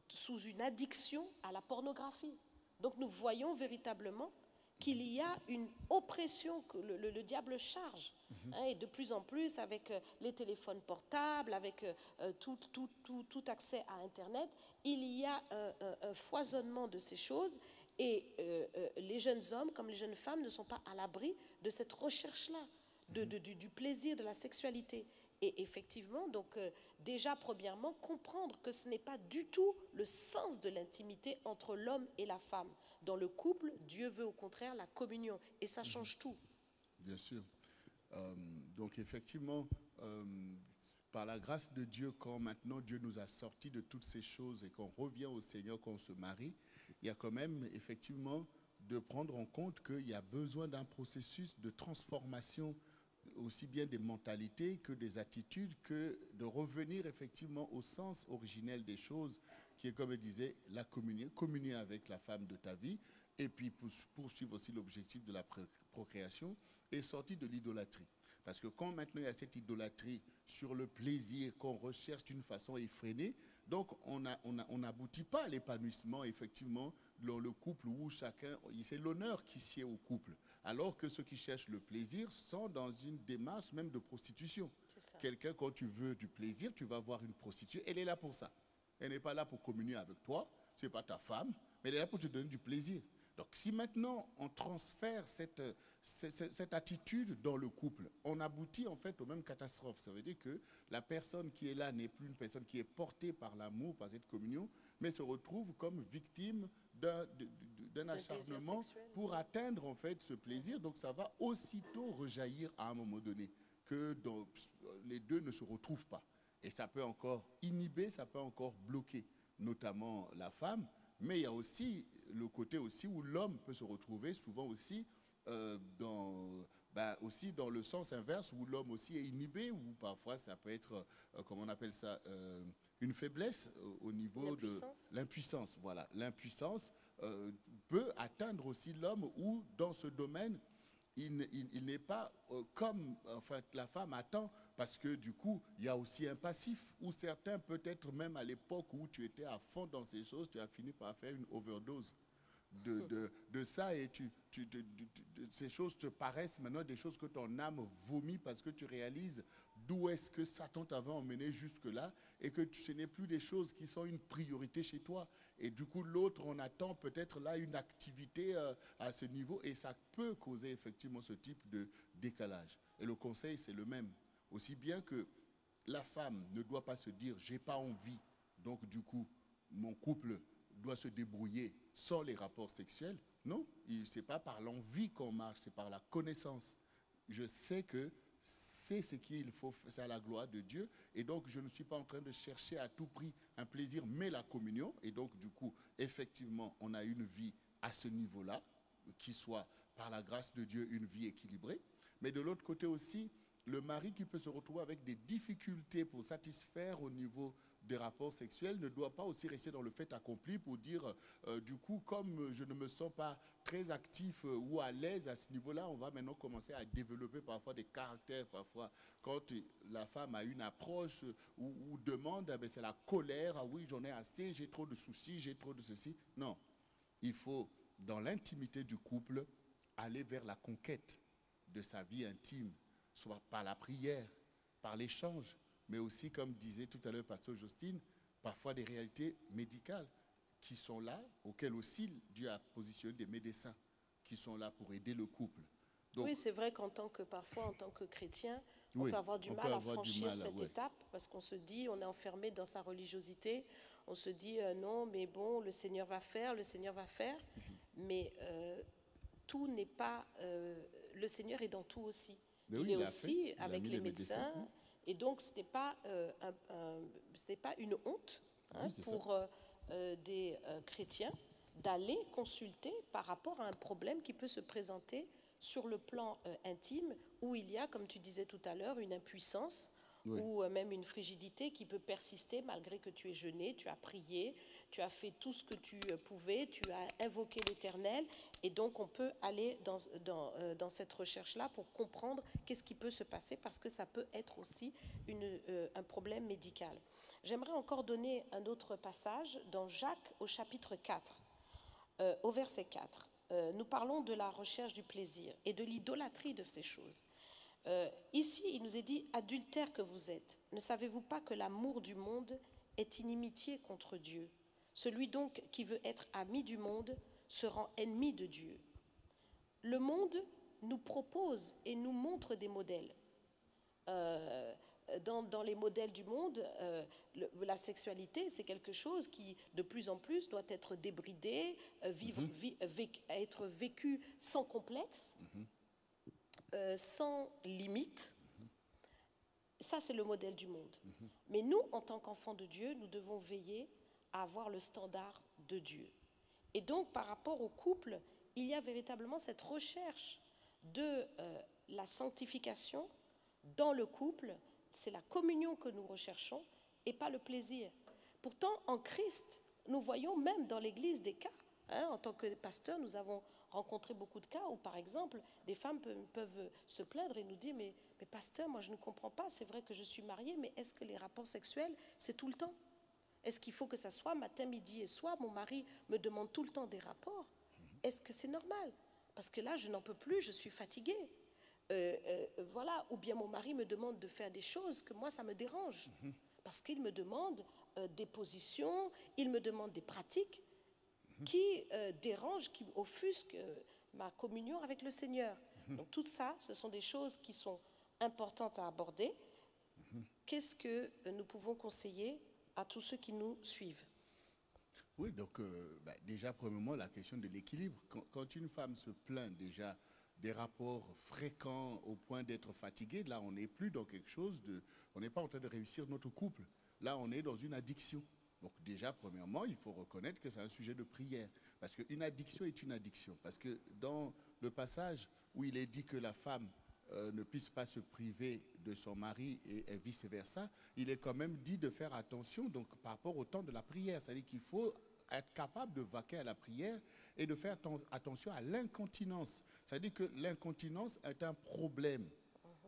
sous une addiction à la pornographie. Donc nous voyons véritablement qu'il y a une oppression que le diable charge. Et de plus en plus avec les téléphones portables, avec tout accès à Internet, il y a un foisonnement de ces choses. Et les jeunes hommes comme les jeunes femmes ne sont pas à l'abri de cette recherche-là, du plaisir, de la sexualité. Et effectivement, donc déjà, premièrement, comprendre que ce n'est pas du tout le sens de l'intimité entre l'homme et la femme. Dans le couple, Dieu veut au contraire la communion. Et ça change tout. Bien sûr. Donc effectivement, par la grâce de Dieu, quand maintenant Dieu nous a sortis de toutes ces choses et qu'on revient au Seigneur, qu'on se marie, il y a quand même effectivement de prendre en compte qu'il y a besoin d'un processus de transformation aussi bien des mentalités que des attitudes, que de revenir effectivement au sens originel des choses, qui est, comme je disais, la communion, communier avec la femme de ta vie, et puis poursuivre aussi l'objectif de la procréation, et sortir de l'idolâtrie. Parce que quand maintenant il y a cette idolâtrie sur le plaisir qu'on recherche d'une façon effrénée, Donc, on n'aboutit pas à l'épanouissement, effectivement, dans le couple où chacun, c'est l'honneur qui sied au couple. Alors que ceux qui cherchent le plaisir sont dans une démarche même de prostitution. Quelqu'un, quand tu veux du plaisir, tu vas voir une prostituée, elle est là pour ça. Elle n'est pas là pour communier avec toi, ce n'est pas ta femme, mais elle est là pour te donner du plaisir. Donc, si maintenant on transfère cette attitude dans le couple, on aboutit en fait aux mêmes catastrophes. Ça veut dire que la personne qui est là n'est plus une personne qui est portée par l'amour, par cette communion, mais se retrouve comme victime d'un acharnement pour atteindre en fait ce plaisir. Donc, ça va aussitôt rejaillir à un moment donné que les deux ne se retrouvent pas. Et ça peut encore inhiber, ça peut encore bloquer, notamment la femme. Mais il y a aussi le côté aussi où l'homme peut se retrouver souvent aussi aussi dans le sens inverse, où l'homme aussi est inhibé, ou parfois ça peut être, comment on appelle ça, une faiblesse au niveau de l'impuissance. Voilà, l'impuissance peut atteindre aussi l'homme, où dans ce domaine, il n'est pas comme la femme attend, parce que du coup, il y a aussi un passif, où certains, peut-être même à l'époque où tu étais à fond dans ces choses, tu as fini par faire une overdose de ça, et ces choses te paraissent maintenant des choses que ton âme vomit, parce que tu réalises d'où est-ce que Satan t'avait emmené jusque-là, et que ce n'est plus des choses qui sont une priorité chez toi. Et du coup, l'autre, on attend peut-être là une activité à ce niveau, et ça peut causer effectivement ce type de décalage. Et le conseil, c'est le même. Aussi bien que la femme ne doit pas se dire « j'ai pas envie », donc du coup, mon couple doit se débrouiller sans les rapports sexuels. Non, ce n'est pas par l'envie qu'on marche, c'est par la connaissance. Je sais que c'est ce qu'il faut, c'est à la gloire de Dieu, et donc je ne suis pas en train de chercher à tout prix un plaisir, mais la communion. Et donc du coup, effectivement, on a une vie à ce niveau-là, qui soit par la grâce de Dieu une vie équilibrée. Mais de l'autre côté aussi, le mari qui peut se retrouver avec des difficultés pour satisfaire au niveau des rapports sexuels ne doit pas aussi rester dans le fait accompli pour dire du coup, comme je ne me sens pas très actif ou à l'aise à ce niveau-là, on va maintenant commencer à développer parfois des caractères. Parfois, quand la femme a une approche ou demande, c'est la colère. Ah oui, j'en ai assez, j'ai trop de soucis, j'ai trop de ceci. Non, il faut, dans l'intimité du couple, aller vers la conquête de sa vie intime, soit par la prière, par l'échange, mais aussi, comme disait tout à l'heure Pasteur Justine, parfois des réalités médicales qui sont là, auxquelles aussi Dieu a positionné des médecins qui sont là pour aider le couple. Donc, oui, c'est vrai parfois, en tant que chrétien, on peut avoir du mal à franchir cette étape, parce qu'on se dit, on est enfermé dans sa religiosité, on se dit, non, mais bon, le Seigneur va faire, mais tout n'est pas... le Seigneur est dans tout aussi. Il est aussi avec les médecins. Et donc, ce n'est pas une honte pour des chrétiens d'aller consulter par rapport à un problème qui peut se présenter sur le plan intime, où il y a, comme tu disais tout à l'heure, une impuissance ou même une frigidité qui peut persister malgré que tu aies jeûné, tu as prié, tu as fait tout ce que tu pouvais, tu as invoqué l'Éternel. Et donc, on peut aller dans cette recherche-là pour comprendre qu'est-ce qui peut se passer, parce que ça peut être aussi un problème médical. J'aimerais encore donner un autre passage dans Jacques au chapitre 4, au verset 4. Nous parlons de la recherche du plaisir et de l'idolâtrie de ces choses. Ici, il nous est dit « Adultères que vous êtes, ne savez-vous pas que l'amour du monde est inimitié contre Dieu? Celui donc qui veut être ami du monde se rend ennemi de Dieu. » Le monde nous propose et nous montre des modèles. Dans les modèles du monde, la sexualité, c'est quelque chose qui, de plus en plus, doit être débridé, être vécu sans complexe, sans limite. Ça, c'est le modèle du monde. Mais nous, en tant qu'enfants de Dieu, nous devons veiller à avoir le standard de Dieu. Et donc, par rapport au couple, il y a véritablement cette recherche de la sanctification dans le couple. C'est la communion que nous recherchons et pas le plaisir. Pourtant, en Christ, nous voyons même dans l'Église des cas. En tant que pasteur, nous avons rencontré beaucoup de cas où, par exemple, des femmes peuvent se plaindre et nous dire « mais pasteur, moi je ne comprends pas, c'est vrai que je suis mariée, mais est-ce que les rapports sexuels, c'est tout le temps ?» Est-ce qu'il faut que ça soit matin, midi et soir? Mon mari me demande tout le temps des rapports. Est-ce que c'est normal? Parce que là, je n'en peux plus, je suis fatiguée. Voilà. Ou bien mon mari me demande de faire des choses que moi, ça me dérange. Parce qu'il me demande des positions, il me demande des pratiques qui dérangent, qui offusquent ma communion avec le Seigneur. Donc tout ça, ce sont des choses qui sont importantes à aborder. Qu'est-ce que nous pouvons conseiller à tous ceux qui nous suivent? Oui, donc déjà, premièrement, la question de l'équilibre. Quand une femme se plaint déjà des rapports fréquents au point d'être fatiguée, là, on n'est plus dans quelque chose de... On n'est pas en train de réussir notre couple. Là, on est dans une addiction. Donc déjà, premièrement, il faut reconnaître que c'est un sujet de prière. Parce qu'une addiction est une addiction. Parce que dans le passage où il est dit que la femme ne puisse pas se priver de son mari et vice-versa, il est quand même dit de faire attention donc, par rapport au temps de la prière. C'est-à-dire qu'il faut être capable de vaquer à la prière et de faire attention à l'incontinence. C'est-à-dire que l'incontinence est un problème.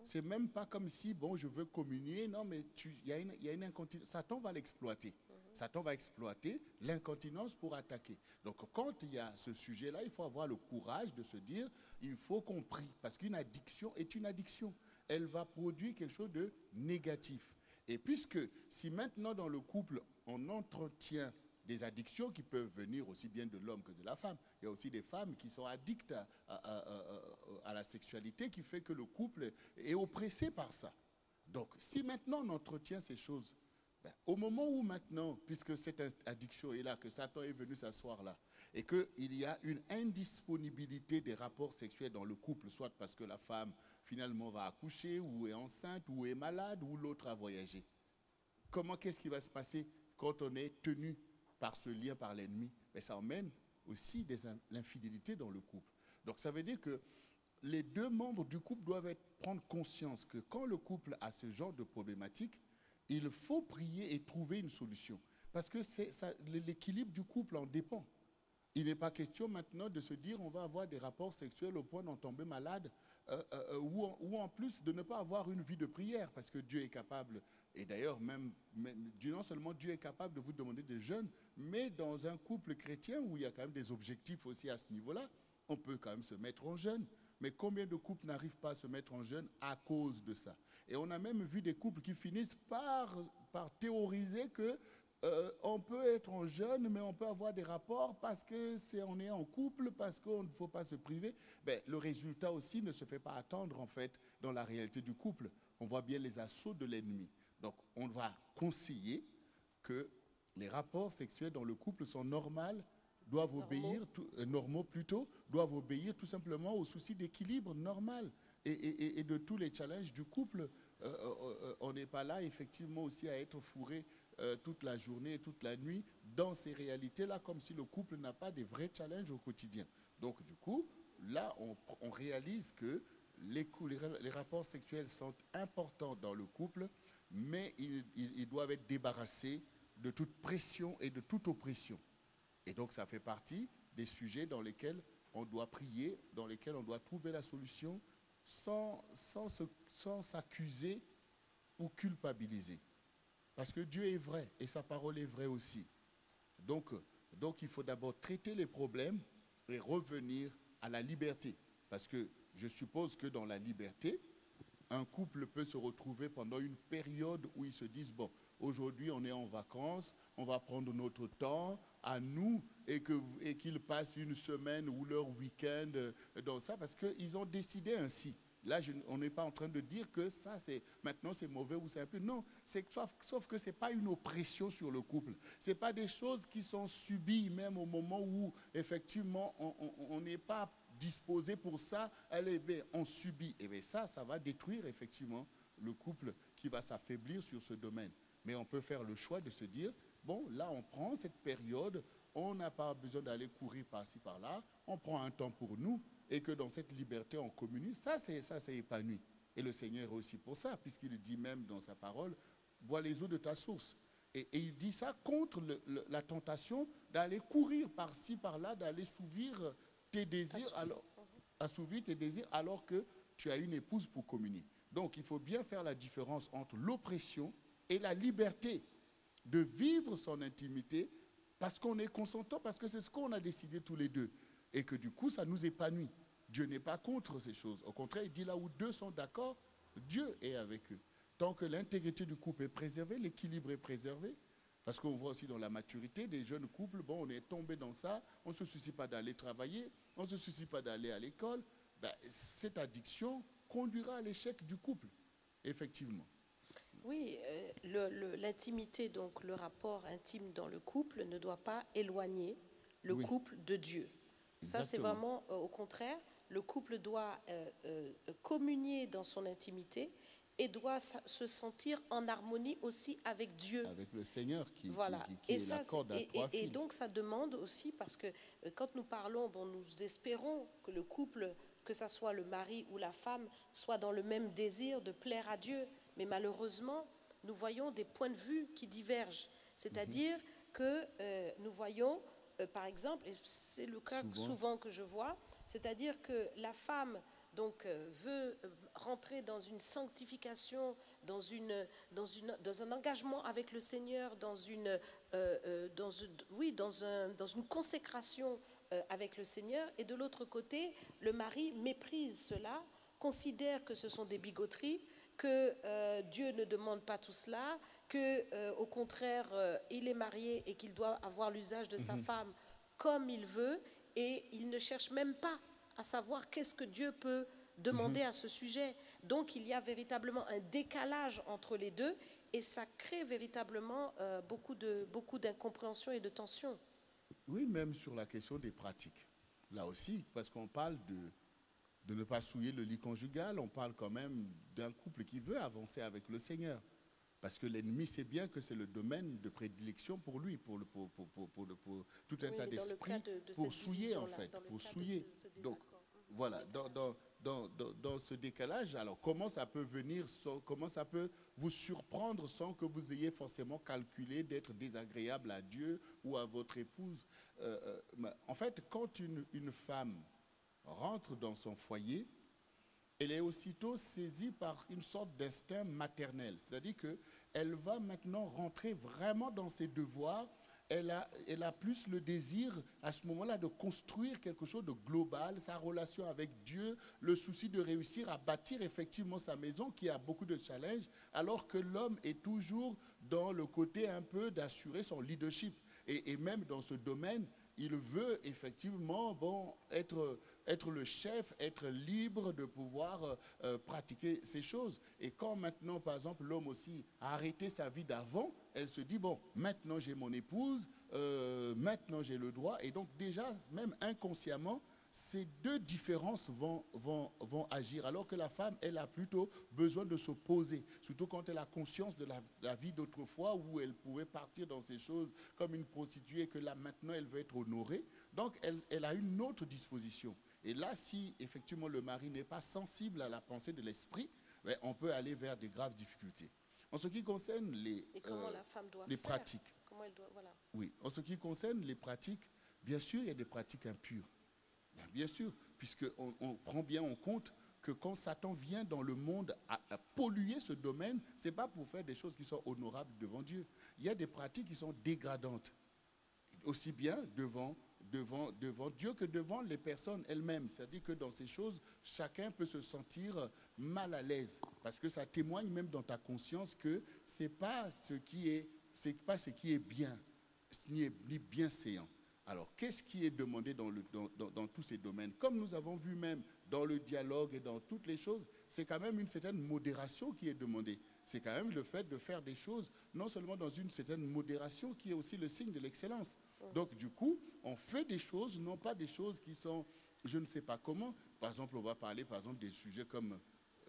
C'est même pas comme si, bon, je veux communier. Non, mais il y a une incontinence. Satan va l'exploiter. Satan va exploiter l'incontinence pour attaquer. Donc, quand il y a ce sujet-là, il faut avoir le courage de se dire, il faut qu'on prie. Parce qu'une addiction est une addiction. Elle va produire quelque chose de négatif. Et puisque, si maintenant dans le couple, on entretient des addictions qui peuvent venir aussi bien de l'homme que de la femme. Il y a aussi des femmes qui sont addictes à la sexualité, qui fait que le couple est oppressé par ça. Donc, si maintenant on entretient ces choses, au moment où maintenant, puisque cette addiction est là, que Satan est venu s'asseoir là, et qu'il y a une indisponibilité des rapports sexuels dans le couple, soit parce que la femme finalement va accoucher, ou est enceinte, ou est malade, ou l'autre a voyagé. Qu'est-ce qui va se passer quand on est tenu par ce lien, par l'ennemi? Mais ça emmène aussi l'infidélité dans le couple. Donc ça veut dire que les deux membres du couple doivent prendre conscience que quand le couple a ce genre de problématique, il faut prier et trouver une solution. Parce que l'équilibre du couple en dépend. Il n'est pas question maintenant de se dire on va avoir des rapports sexuels au point d'en tomber malade ou en plus de ne pas avoir une vie de prière parce que Dieu est capable, et d'ailleurs même non seulement Dieu est capable de vous demander des jeûnes, mais dans un couple chrétien où il y a quand même des objectifs aussi à ce niveau-là, on peut quand même se mettre en jeûne. Mais combien de couples n'arrivent pas à se mettre en jeûne à cause de ça? Et on a même vu des couples qui finissent par théoriser que on peut être en jeûne, mais on peut avoir des rapports parce qu'on est en couple, parce qu'il ne faut pas se priver. Le résultat aussi ne se fait pas attendre, en fait, dans la réalité du couple. On voit bien les assauts de l'ennemi. Donc, on va conseiller que les rapports sexuels dans le couple sont normaux, doivent obéir tout simplement au souci d'équilibre normal et de tous les challenges du couple. On n'est pas là, effectivement, aussi à être fourré toute la journée et toute la nuit dans ces réalités-là, comme si le couple n'a pas de vrais challenges au quotidien. Donc, du coup, là, on réalise que les rapports sexuels sont importants dans le couple, mais ils doivent être débarrassés de toute pression et de toute oppression. Et donc, ça fait partie des sujets dans lesquels on doit prier, dans lesquels on doit trouver la solution sans s'accuser ou culpabiliser. Parce que Dieu est vrai et sa parole est vraie aussi. Donc il faut d'abord traiter les problèmes et revenir à la liberté. Parce que je suppose que dans la liberté, un couple peut se retrouver pendant une période où ils se disent, bon, aujourd'hui on est en vacances, on va prendre notre temps à nous et qu'ils passent une semaine ou leur week-end dans ça parce qu'ils ont décidé ainsi. Là, on n'est pas en train de dire que ça, maintenant c'est mauvais ou c'est un peu. Non, sauf que ce n'est pas une oppression sur le couple. Ce n'est pas des choses qui sont subies même au moment où, effectivement, on n'est pas disposé pour ça. Allez, on subit. Et bien ça va détruire, effectivement, le couple qui va s'affaiblir sur ce domaine. Mais on peut faire le choix de se dire, bon, là, on prend cette période, on n'a pas besoin d'aller courir par-ci, par-là, on prend un temps pour nous. Et que dans cette liberté, on communie, ça c'est épanoui. Et le Seigneur est aussi pour ça, puisqu'il dit même dans sa parole, bois les eaux de ta source. Et il dit ça contre la tentation d'aller courir par-ci, par-là, d'aller assouvir tes désirs, alors que tu as une épouse pour communier. Donc il faut bien faire la différence entre l'oppression et la liberté. de vivre son intimité parce qu'on est consentant, parce que c'est ce qu'on a décidé tous les deux. Et que du coup, ça nous épanouit. Dieu n'est pas contre ces choses. Au contraire, il dit là où deux sont d'accord, Dieu est avec eux. Tant que l'intégrité du couple est préservée, l'équilibre est préservé, parce qu'on voit aussi dans la maturité des jeunes couples, bon, on est tombé dans ça, on ne se soucie pas d'aller travailler, on ne se soucie pas d'aller à l'école. Ben, cette addiction conduira à l'échec du couple, effectivement. Oui, l'intimité, donc le rapport intime dans le couple, ne doit pas éloigner le couple de Dieu. Ça, c'est vraiment au contraire, le couple doit communier dans son intimité et doit se sentir en harmonie aussi avec Dieu. Avec le Seigneur qui et est la corde à trois fils. Et donc ça demande aussi, parce que quand nous parlons, bon, nous espérons que le couple, que ça soit le mari ou la femme, soit dans le même désir de plaire à Dieu. Mais malheureusement, nous voyons des points de vue qui divergent. C'est-à-dire que nous voyons, par exemple, et c'est le cas souvent que je vois, c'est-à-dire que la femme donc veut rentrer dans une sanctification, dans un engagement avec le Seigneur, dans une consécration avec le Seigneur, et de l'autre côté, le mari méprise cela, considère que ce sont des bigoteries, que Dieu ne demande pas tout cela, que au contraire il est marié et qu'il doit avoir l'usage de sa femme comme il veut, et il ne cherche même pas à savoir qu'est-ce que Dieu peut demander à ce sujet. Donc il y a véritablement un décalage entre les deux, et ça crée véritablement beaucoup d'incompréhension et de tension. Oui, même sur la question des pratiques. Là aussi, parce qu'on parle de ne pas souiller le lit conjugal, on parle quand même d'un couple qui veut avancer avec le Seigneur. Parce que l'ennemi sait bien que c'est le domaine de prédilection pour lui, pour tout un tas d'esprits, pour souiller en fait, pour souiller. Donc voilà, dans ce décalage, alors comment ça peut venir, comment ça peut vous surprendre sans que vous ayez forcément calculé d'être désagréable à Dieu ou à votre épouse? En fait, quand une femme rentre dans son foyer, elle est aussitôt saisie par une sorte d'instinct maternel. C'est-à-dire qu'elle va maintenant rentrer vraiment dans ses devoirs. Elle a plus le désir à ce moment-là de construire quelque chose de global, sa relation avec Dieu, le souci de réussir à bâtir effectivement sa maison qui a beaucoup de challenges, alors que l'homme est toujours dans le côté un peu d'assurer son leadership. Et même dans ce domaine, il veut effectivement être le chef, être libre de pouvoir pratiquer ces choses. Et quand maintenant, par exemple, l'homme aussi a arrêté sa vie d'avant, elle se dit, bon, maintenant j'ai mon épouse, maintenant j'ai le droit. Et donc déjà, même inconsciemment, ces deux différences vont agir, alors que la femme, elle a plutôt besoin de se poser, surtout quand elle a conscience de la vie d'autrefois où elle pouvait partir dans ces choses comme une prostituée, que là maintenant elle veut être honorée. Donc elle a une autre disposition. Et là, si effectivement le mari n'est pas sensible à la pensée de l'esprit, ben, on peut aller vers des graves difficultés. En ce qui concerne les pratiques, oui, en ce qui concerne les pratiques, bien sûr, il y a des pratiques impures. Bien sûr, puisqu'on prend bien en compte que quand Satan vient dans le monde à polluer ce domaine, ce n'est pas pour faire des choses qui sont honorables devant Dieu. Il y a des pratiques qui sont dégradantes, aussi bien devant Dieu que devant les personnes elles-mêmes. C'est-à-dire que dans ces choses, chacun peut se sentir mal à l'aise, parce que ça témoigne même dans ta conscience que ce n'est pas ce qui est bien, ni bienséant. Alors, qu'est-ce qui est demandé dans tous ces domaines? Comme nous avons vu même dans le dialogue et dans toutes les choses, c'est quand même une certaine modération qui est demandée. C'est quand même le fait de faire des choses, non seulement dans une certaine modération, qui est aussi le signe de l'excellence. Donc, du coup, on fait des choses, non pas des choses qui sont, je ne sais pas comment. Par exemple, on va parler, par exemple, des sujets comme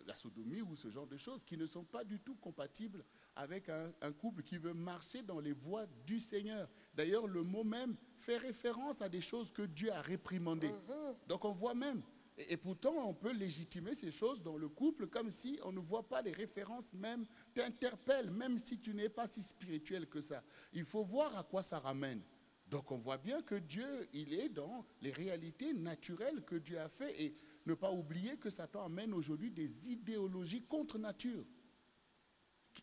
la sodomie ou ce genre de choses qui ne sont pas du tout compatibles avec un couple qui veut marcher dans les voies du Seigneur. D'ailleurs, le mot même fait référence à des choses que Dieu a réprimandées. Donc on voit même, et pourtant on peut légitimer ces choses dans le couple comme si on ne voit pas les références même, t'interpellent, même si tu n'es pas si spirituel que ça. Il faut voir à quoi ça ramène. Donc on voit bien que Dieu, il est dans les réalités naturelles que Dieu a fait, et ne pas oublier que Satan amène aujourd'hui des idéologies contre nature.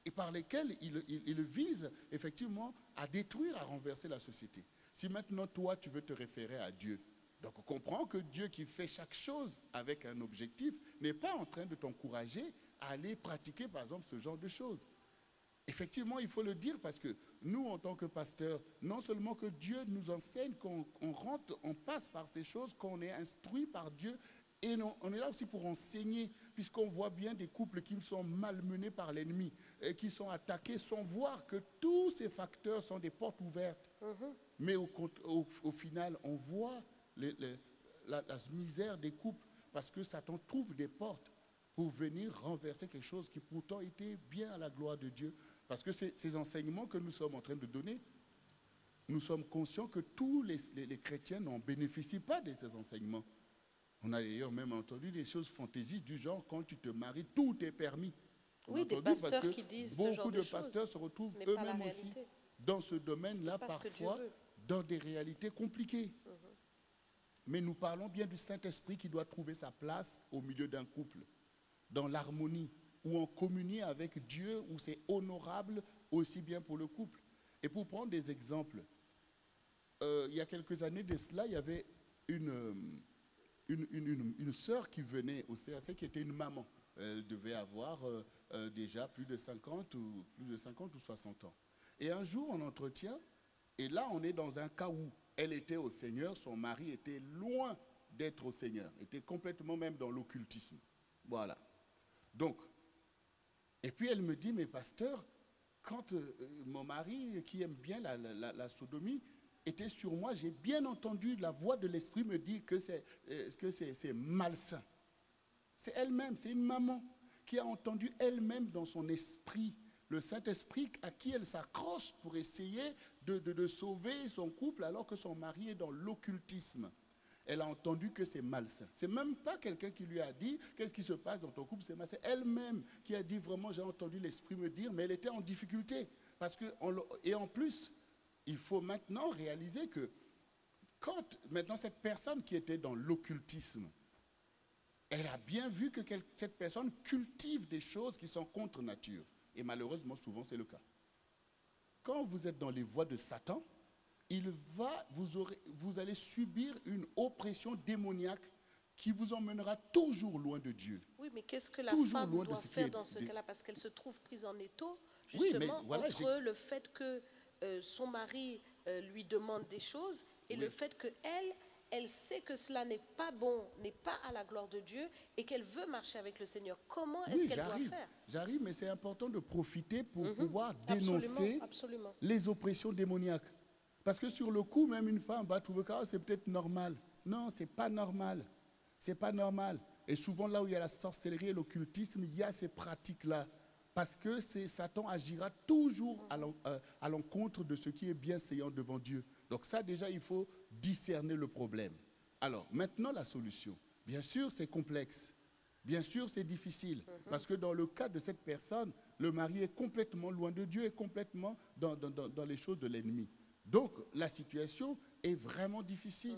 et par lesquels il vise effectivement à détruire, à renverser la société. Si maintenant toi tu veux te référer à Dieu, donc on comprend que Dieu qui fait chaque chose avec un objectif n'est pas en train de t'encourager à aller pratiquer par exemple ce genre de choses. Effectivement, il faut le dire parce que nous, en tant que pasteurs, non seulement que Dieu nous enseigne qu'on rentre, on passe par ces choses, qu'on est instruit par Dieu, et non, on est là aussi pour enseigner, puisqu'on voit bien des couples qui sont malmenés par l'ennemi, et qui sont attaqués sans voir que tous ces facteurs sont des portes ouvertes. Mais au final, on voit la misère des couples, parce que Satan trouve des portes pour venir renverser quelque chose qui pourtant était bien à la gloire de Dieu. Parce que ces enseignements que nous sommes en train de donner, nous sommes conscients que tous les chrétiens n'en bénéficient pas de ces enseignements. On a d'ailleurs même entendu des choses fantaisies du genre, quand tu te maries, tout est permis. Oui, des pasteurs qui disent ce genre de choses. Beaucoup de pasteurs se retrouvent eux-mêmes aussi dans ce domaine-là, parfois dans des réalités compliquées. Mais nous parlons bien du Saint-Esprit qui doit trouver sa place au milieu d'un couple, dans l'harmonie, ou en communier avec Dieu, où c'est honorable aussi bien pour le couple. Et pour prendre des exemples, il y a quelques années de cela, il y avait une sœur qui venait au CAC qui était une maman. Elle devait avoir déjà plus de 50 ou 60 ans. Et un jour, on entretient, et là, on est dans un cas où elle était au Seigneur, son mari était loin d'être au Seigneur, était complètement même dans l'occultisme. Voilà. Donc, et puis elle me dit, mais pasteur, quand mon mari, qui aime bien la sodomie, était sur moi, j'ai bien entendu la voix de l'esprit me dire que c'est malsain. C'est elle-même, c'est une maman qui a entendu elle-même dans son esprit, le Saint-Esprit à qui elle s'accroche pour essayer de sauver son couple alors que son mari est dans l'occultisme. Elle a entendu que c'est malsain. C'est même pas quelqu'un qui lui a dit qu'est-ce qui se passe dans ton couple, c'est malsain. C'est elle-même qui a dit vraiment j'ai entendu l'esprit me dire, mais elle était en difficulté. Et en plus, il faut maintenant réaliser que quand maintenant cette personne qui était dans l'occultisme, elle a bien vu que cette personne cultive des choses qui sont contre nature. Et malheureusement, souvent c'est le cas. Quand vous êtes dans les voies de Satan, vous allez subir une oppression démoniaque qui vous emmènera toujours loin de Dieu. Oui, mais qu'est-ce que la femme doit faire dans ce cas-là? Parce qu'elle se trouve prise en étau, justement, entre le fait que son mari lui demande des choses et le fait qu'elle sait que cela n'est pas bon, n'est pas à la gloire de Dieu et qu'elle veut marcher avec le Seigneur. Comment est-ce qu'elle doit faire? J'arrive, mais c'est important de profiter pour pouvoir dénoncer les oppressions démoniaques. Parce que sur le coup, même une femme va trouver que c'est peut-être normal. Non, c'est pas normal. C'est pas normal. Et souvent, là où il y a la sorcellerie et l'occultisme, il y a ces pratiques-là. Parce que Satan agira toujours à l'encontre de ce qui est bienséant devant Dieu. Donc ça, déjà, il faut discerner le problème. Alors, maintenant, la solution. Bien sûr, c'est complexe. Bien sûr, c'est difficile. Parce que dans le cas de cette personne, le mari est complètement loin de Dieu et complètement dans les choses de l'ennemi. Donc, la situation est vraiment difficile.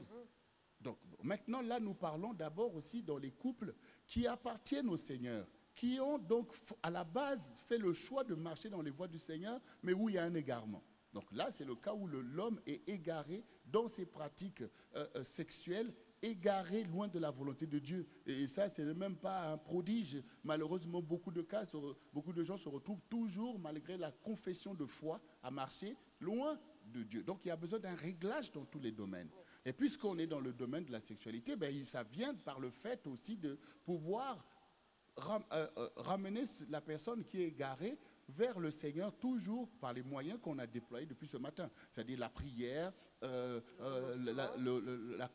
Donc, maintenant, là, nous parlons d'abord aussi dans les couples qui appartiennent au Seigneur, qui ont donc, à la base, fait le choix de marcher dans les voies du Seigneur, mais où il y a un égarement. Donc là, c'est le cas où l'homme est égaré dans ses pratiques sexuelles, égaré loin de la volonté de Dieu. Et ça, ce n'est même pas un prodige. Malheureusement, beaucoup de gens se retrouvent toujours, malgré la confession de foi, à marcher loin de Dieu. Donc, il y a besoin d'un réglage dans tous les domaines. Et puisqu'on est dans le domaine de la sexualité, ça vient par le fait aussi de pouvoir ramener la personne qui est égarée vers le Seigneur, toujours par les moyens qu'on a déployés depuis ce matin. C'est-à-dire la prière, la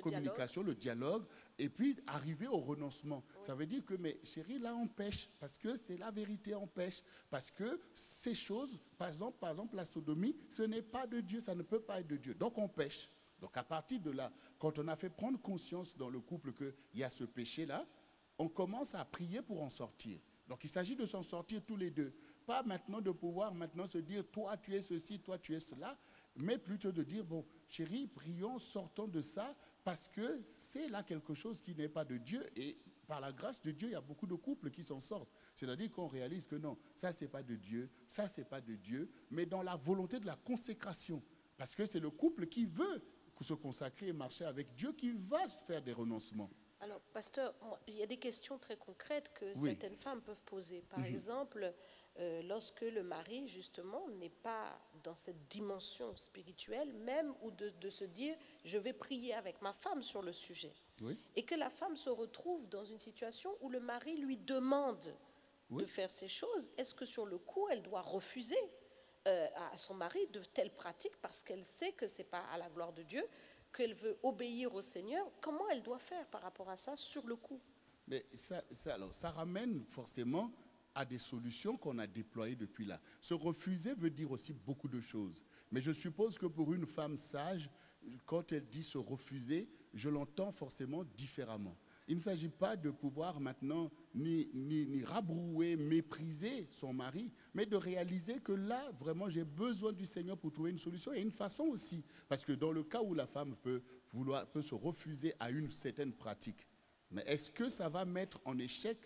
communication, le dialogue, et puis arriver au renoncement. Ça veut dire que, mais chérie, là on pêche, parce que c'est la vérité, on pêche. Parce que ces choses, par exemple la sodomie, ce n'est pas de Dieu, ça ne peut pas être de Dieu. Donc on pêche. Donc à partir de là, quand on a fait prendre conscience dans le couple qu'il y a ce péché-là, on commence à prier pour en sortir. Donc il s'agit de s'en sortir tous les deux. Pas maintenant de pouvoir maintenant se dire, toi tu es ceci, toi tu es cela, mais plutôt de dire, bon, chérie, prions, sortons de ça, parce que c'est là quelque chose qui n'est pas de Dieu. Et par la grâce de Dieu, il y a beaucoup de couples qui s'en sortent. C'est-à-dire qu'on réalise que non, ça c'est pas de Dieu, ça c'est pas de Dieu, mais dans la volonté de la consécration. Parce que c'est le couple qui veut se consacrer et marcher avec Dieu qui va faire des renoncements. Alors, pasteur, il y a des questions très concrètes que certaines femmes peuvent poser. Par exemple, lorsque le mari, justement, n'est pas dans cette dimension spirituelle, même, ou de se dire, je vais prier avec ma femme sur le sujet. Oui. Et que la femme se retrouve dans une situation où le mari lui demande de faire ces choses. Est-ce que sur le coup, elle doit refuser à son mari de telles pratiques parce qu'elle sait que ce n'est pas à la gloire de Dieu, qu'elle veut obéir au Seigneur? Comment elle doit faire par rapport à ça sur le coup? Mais ça ramène forcément à des solutions qu'on a déployées depuis là. Se refuser veut dire aussi beaucoup de choses. Mais je suppose que pour une femme sage, quand elle dit se refuser, je l'entends forcément différemment. Il ne s'agit pas de pouvoir maintenant ni rabrouer, mépriser son mari, mais de réaliser que là, vraiment, j'ai besoin du Seigneur pour trouver une solution. Et une façon aussi, parce que dans le cas où la femme peut se refuser à une certaine pratique, mais est-ce que ça va mettre en échec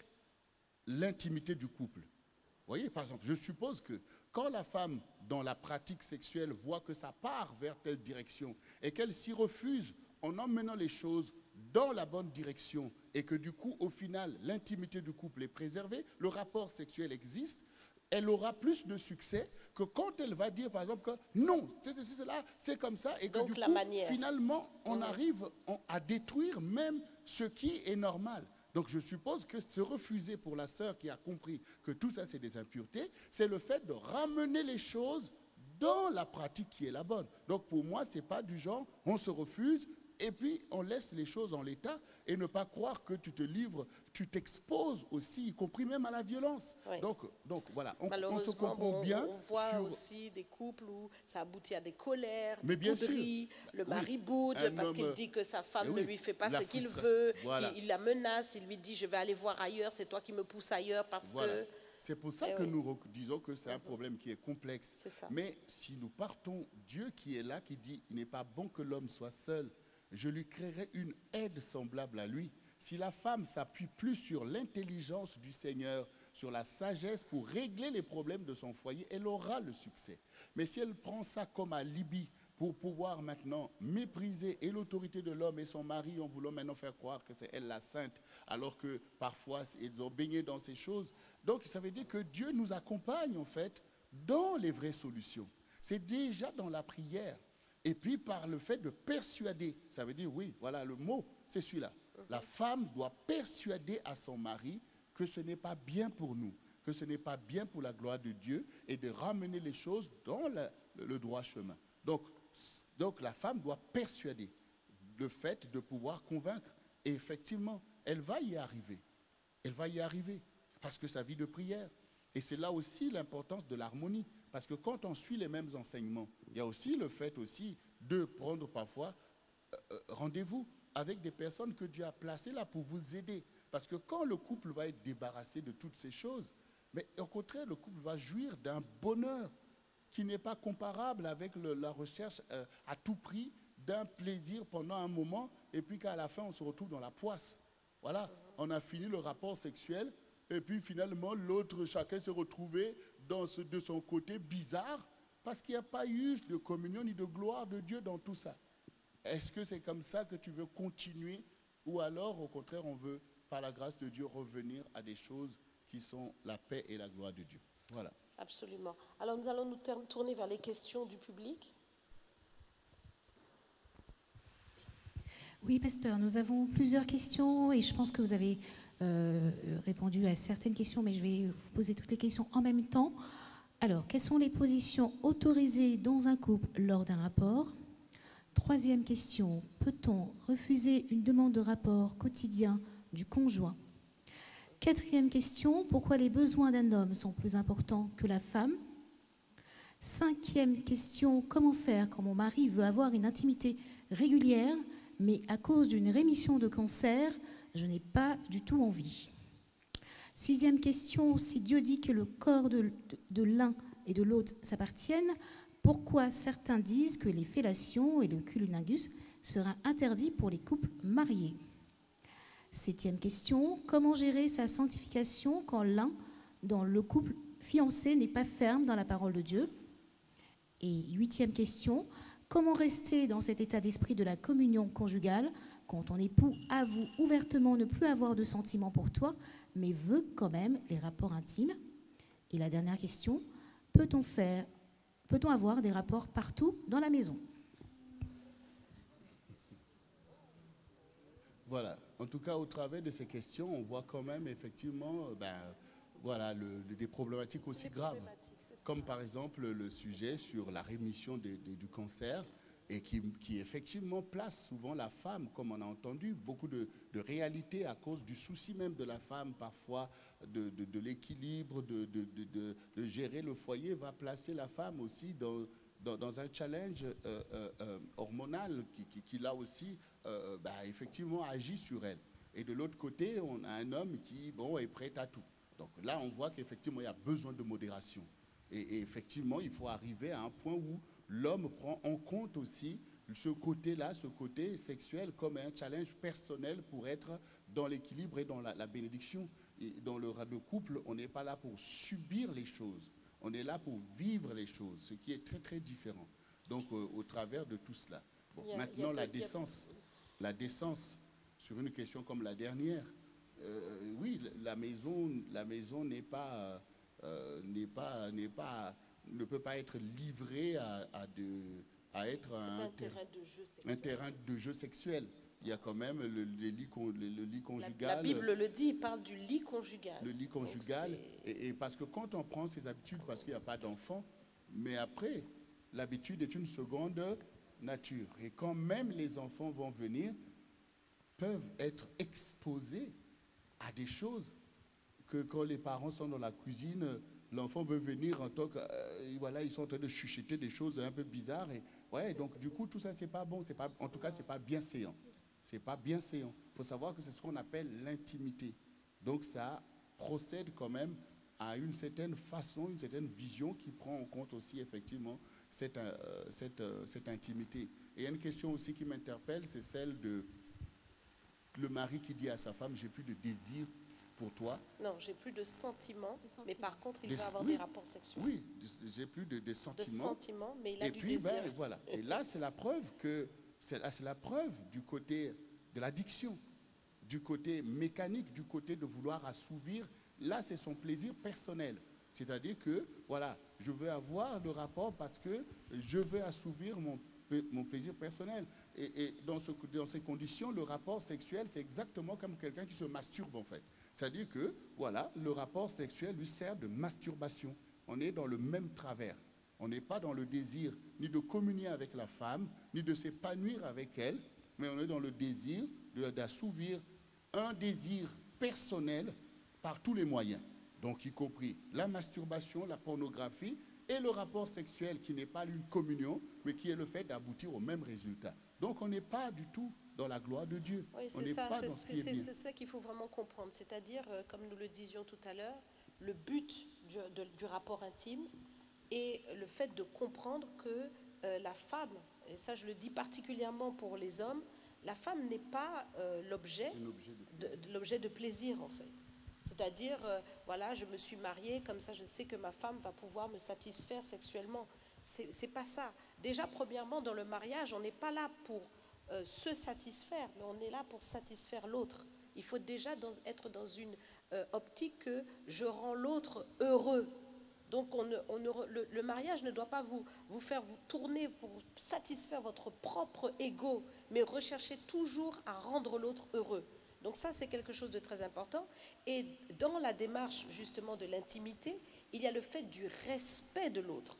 l'intimité du couple? Vous voyez, par exemple, je suppose que quand la femme, dans la pratique sexuelle, voit que ça part vers telle direction et qu'elle s'y refuse en emmenant les choses dans la bonne direction et que du coup, au final, l'intimité du couple est préservée, le rapport sexuel existe, elle aura plus de succès que quand elle va dire, par exemple, que non, c'est comme ça, et que donc, du coup, finalement, on Mhm. arrive à détruire même ce qui est normal. Donc je suppose que se refuser pour la sœur qui a compris que tout ça c'est des impuretés, c'est le fait de ramener les choses dans la pratique qui est la bonne. Donc pour moi, ce n'est pas du genre, on se refuse et puis on laisse les choses en l'état et ne pas croire que tu te livres, tu t'exposes aussi, y compris même à la violence. Oui. Donc voilà, on se Malheureusement, comprend bien. on voit aussi des couples où ça aboutit à des colères, Mais des bien sûr. bouderies, le mari boude Un parce qu'il homme, dit que sa femme eh ne oui, lui fait pas la ce qu'il frustration. veut, Voilà. il la menace, il lui dit je vais aller voir ailleurs, c'est toi qui me pousses ailleurs parce Voilà. que... C'est pour ça Eh que oui. nous disons que c'est un problème qui est complexe. C'est ça. Mais si nous partons, Dieu qui est là, qui dit il n'est pas bon que l'homme soit seul, je lui créerai une aide semblable à lui. Si la femme s'appuie plus sur l'intelligence du Seigneur, sur la sagesse pour régler les problèmes de son foyer, elle aura le succès. Mais si elle prend ça comme alibi pour pouvoir maintenant mépriser et l'autorité de l'homme et son mari en voulant maintenant faire croire que c'est elle la sainte, alors que parfois ils ont baigné dans ces choses. Donc ça veut dire que Dieu nous accompagne en fait dans les vraies solutions. C'est déjà dans la prière. Et puis par le fait de persuader, ça veut dire, oui, voilà le mot, c'est celui-là. La femme doit persuader à son mari que ce n'est pas bien pour nous, que ce n'est pas bien pour la gloire de Dieu et de ramener les choses dans le droit chemin. Donc la femme doit persuader le fait de pouvoir convaincre. Et effectivement, elle va y arriver. Elle va y arriver parce que sa vie de prière. Et c'est là aussi l'importance de l'harmonie. Parce que quand on suit les mêmes enseignements, il y a aussi le fait aussi de prendre parfois rendez-vous avec des personnes que Dieu a placées là pour vous aider. Parce que quand le couple va être débarrassé de toutes ces choses, mais au contraire, le couple va jouir d'un bonheur qui n'est pas comparable avec la recherche à tout prix d'un plaisir pendant un moment et puis qu'à la fin, on se retrouve dans la poisse. Voilà, on a fini le rapport sexuel et puis finalement, l'autre, chacun s'est retrouvé de son côté bizarre parce qu'il n'y a pas eu de communion ni de gloire de Dieu dans tout ça. Est-ce que c'est comme ça que tu veux continuer ou alors, au contraire, on veut, par la grâce de Dieu, revenir à des choses qui sont la paix et la gloire de Dieu? Voilà. Absolument. Alors nous allons nous tourner vers les questions du public. Oui, pasteur, nous avons plusieurs questions et je pense que vous avez répondu à certaines questions, mais je vais vous poser toutes les questions en même temps. Alors, quelles sont les positions autorisées dans un couple lors d'un rapport? Troisième question, peut-on refuser une demande de rapport quotidien du conjoint? Quatrième question, pourquoi les besoins d'un homme sont plus importants que la femme? Cinquième question, comment faire quand mon mari veut avoir une intimité régulière, mais à cause d'une rémission de cancer, je n'ai pas du tout envie. Sixième question, si Dieu dit que le corps de l'un et de l'autre s'appartiennent, pourquoi certains disent que les fellations et le cunnilingus sera interdit pour les couples mariés? 7e question, comment gérer sa sanctification quand l'un dans le couple fiancé n'est pas ferme dans la parole de Dieu? Et 8e question, comment rester dans cet état d'esprit de la communion conjugale quand ton époux avoue ouvertement ne plus avoir de sentiments pour toi, mais veut quand même les rapports intimes? Et la dernière question, peut-on avoir des rapports partout dans la maison? Voilà. En tout cas, au travers de ces questions, on voit quand même effectivement voilà, des problématiques aussi graves, comme par exemple le sujet sur la rémission du cancer, et qui effectivement place souvent la femme, comme on a entendu, beaucoup de réalités à cause du souci même de la femme, parfois de l'équilibre, de gérer le foyer, va placer la femme aussi dans un challenge hormonal qui là aussi, effectivement, agit sur elle. Et de l'autre côté, on a un homme qui est prêt à tout. Donc là, on voit qu'effectivement, il y a besoin de modération. Et effectivement, il faut arriver à un point où l'homme prend en compte aussi ce côté-là, ce côté sexuel, comme un challenge personnel pour être dans l'équilibre et dans la bénédiction. Et dans le couple, on n'est pas là pour subir les choses. On est là pour vivre les choses, ce qui est très, très différent. Donc, au travers de tout cela. Bon, maintenant, la décence, sur une question comme la dernière, oui, la maison ne peut pas être livrée à être un terrain de jeu sexuel. Il y a quand même le lit conjugal. La Bible le dit, il parle du lit conjugal. Le lit conjugal. Et parce que quand on prend ces habitudes, parce qu'il n'y a pas d'enfant, mais après, l'habitude est une seconde nature. Et quand même les enfants vont venir, peuvent être exposés à des choses que quand les parents sont dans la cuisine, l'enfant veut venir en tant que... voilà, ils sont en train de chuchoter des choses un peu bizarres. Et, ouais, donc du coup, tout ça, c'est pas bon. En tout cas, c'est pas bienséant. C'est pas bienséant. Il faut savoir que c'est ce qu'on appelle l'intimité. Donc ça procède quand même à une certaine façon, une certaine vision qui prend en compte aussi effectivement cette intimité. Et il y a une question aussi qui m'interpelle, c'est celle de le mari qui dit à sa femme, j'ai plus de désir pour toi. Non, j'ai plus de sentiments, mais par contre, il va avoir des rapports sexuels. Oui, j'ai plus de sentiments. De sentiments, mais il a du puis, désir. Voilà. Et là, c'est la preuve c'est la preuve du côté de l'addiction, du côté mécanique, du côté de vouloir assouvir. Là, c'est son plaisir personnel. C'est-à-dire que, voilà, je veux avoir le rapport parce que je veux assouvir mon plaisir personnel. Et dans ces conditions, le rapport sexuel, c'est exactement comme quelqu'un qui se masturbe, en fait. C'est-à-dire que, voilà, le rapport sexuel lui sert de masturbation. On est dans le même travers. On n'est pas dans le désir ni de communier avec la femme, ni de s'épanouir avec elle, mais on est dans le désir d'assouvir un désir personnel par tous les moyens. Donc, y compris la masturbation, la pornographie et le rapport sexuel qui n'est pas une communion, mais qui est le fait d'aboutir au même résultat. Donc, on n'est pas du tout dans la gloire de Dieu. Oui, c'est ça. C'est ça qu'il faut vraiment comprendre. C'est-à-dire, comme nous le disions tout à l'heure, le but du rapport intime et le fait de comprendre que la femme, et ça je le dis particulièrement pour les hommes, la femme n'est pas l'objet de plaisir en fait. C'est-à-dire, voilà, je me suis mariée, comme ça je sais que ma femme va pouvoir me satisfaire sexuellement. C'est pas ça. Déjà, premièrement, dans le mariage, on n'est pas là pour se satisfaire, mais on est là pour satisfaire l'autre. Il faut déjà être dans une optique que je rends l'autre heureux. Donc, le mariage ne doit pas vous faire vous tourner pour satisfaire votre propre ego, mais rechercher toujours à rendre l'autre heureux. Donc ça, c'est quelque chose de très important. Et dans la démarche, justement, de l'intimité, il y a le fait du respect de l'autre.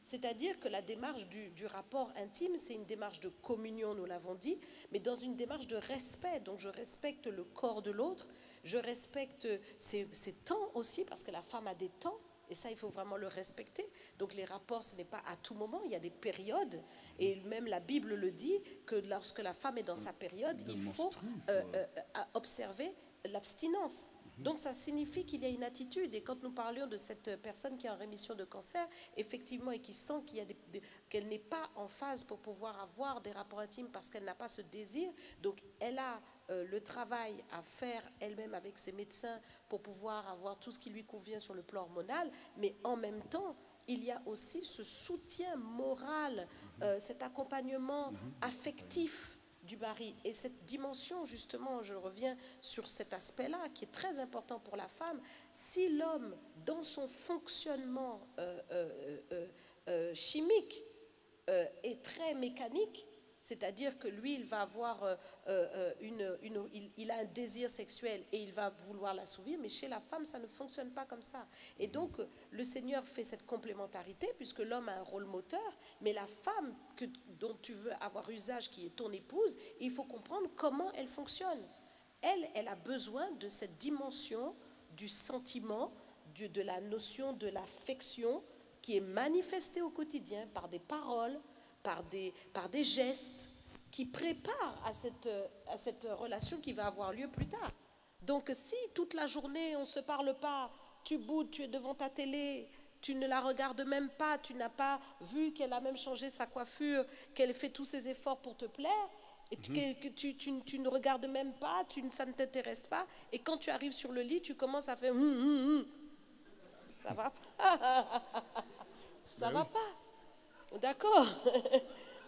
C'est-à-dire que la démarche du rapport intime, c'est une démarche de communion, nous l'avons dit, mais dans une démarche de respect. Donc je respecte le corps de l'autre, je respecte ses temps aussi, parce que la femme a des temps. Et ça, il faut vraiment le respecter. Donc les rapports, ce n'est pas à tout moment, il y a des périodes. Et même la Bible le dit, que lorsque la femme est dans sa période, il faut observer l'abstinence. Donc ça signifie qu'il y a une attitude. Et quand nous parlions de cette personne qui est en rémission de cancer, effectivement, et qui sent qu'elle n'est pas en phase pour pouvoir avoir des rapports intimes parce qu'elle n'a pas ce désir, donc elle a le travail à faire elle-même avec ses médecins pour pouvoir avoir tout ce qui lui convient sur le plan hormonal, mais en même temps, il y a aussi ce soutien moral, cet accompagnement affectif du mari. Et cette dimension, justement, je reviens sur cet aspect-là qui est très important pour la femme. Si l'homme, dans son fonctionnement chimique, est très mécanique, c'est-à-dire que lui, il va avoir il a un désir sexuel et il va vouloir l'assouvir, mais chez la femme, ça ne fonctionne pas comme ça. Et donc, le Seigneur fait cette complémentarité, puisque l'homme a un rôle moteur, mais la femme dont tu veux avoir usage, qui est ton épouse, il faut comprendre comment elle fonctionne. Elle a besoin de cette dimension du sentiment, de la notion de l'affection, qui est manifestée au quotidien par des paroles, par des gestes qui préparent à cette relation qui va avoir lieu plus tard. Donc si toute la journée on ne se parle pas, tu boudes, tu es devant ta télé, tu ne la regardes même pas, tu n'as pas vu qu'elle a même changé sa coiffure, qu'elle fait tous ses efforts pour te plaire, et que tu ne regardes même pas, ça ne t'intéresse pas, et quand tu arrives sur le lit, tu commences à faire ça va pas. Ça va pas. D'accord.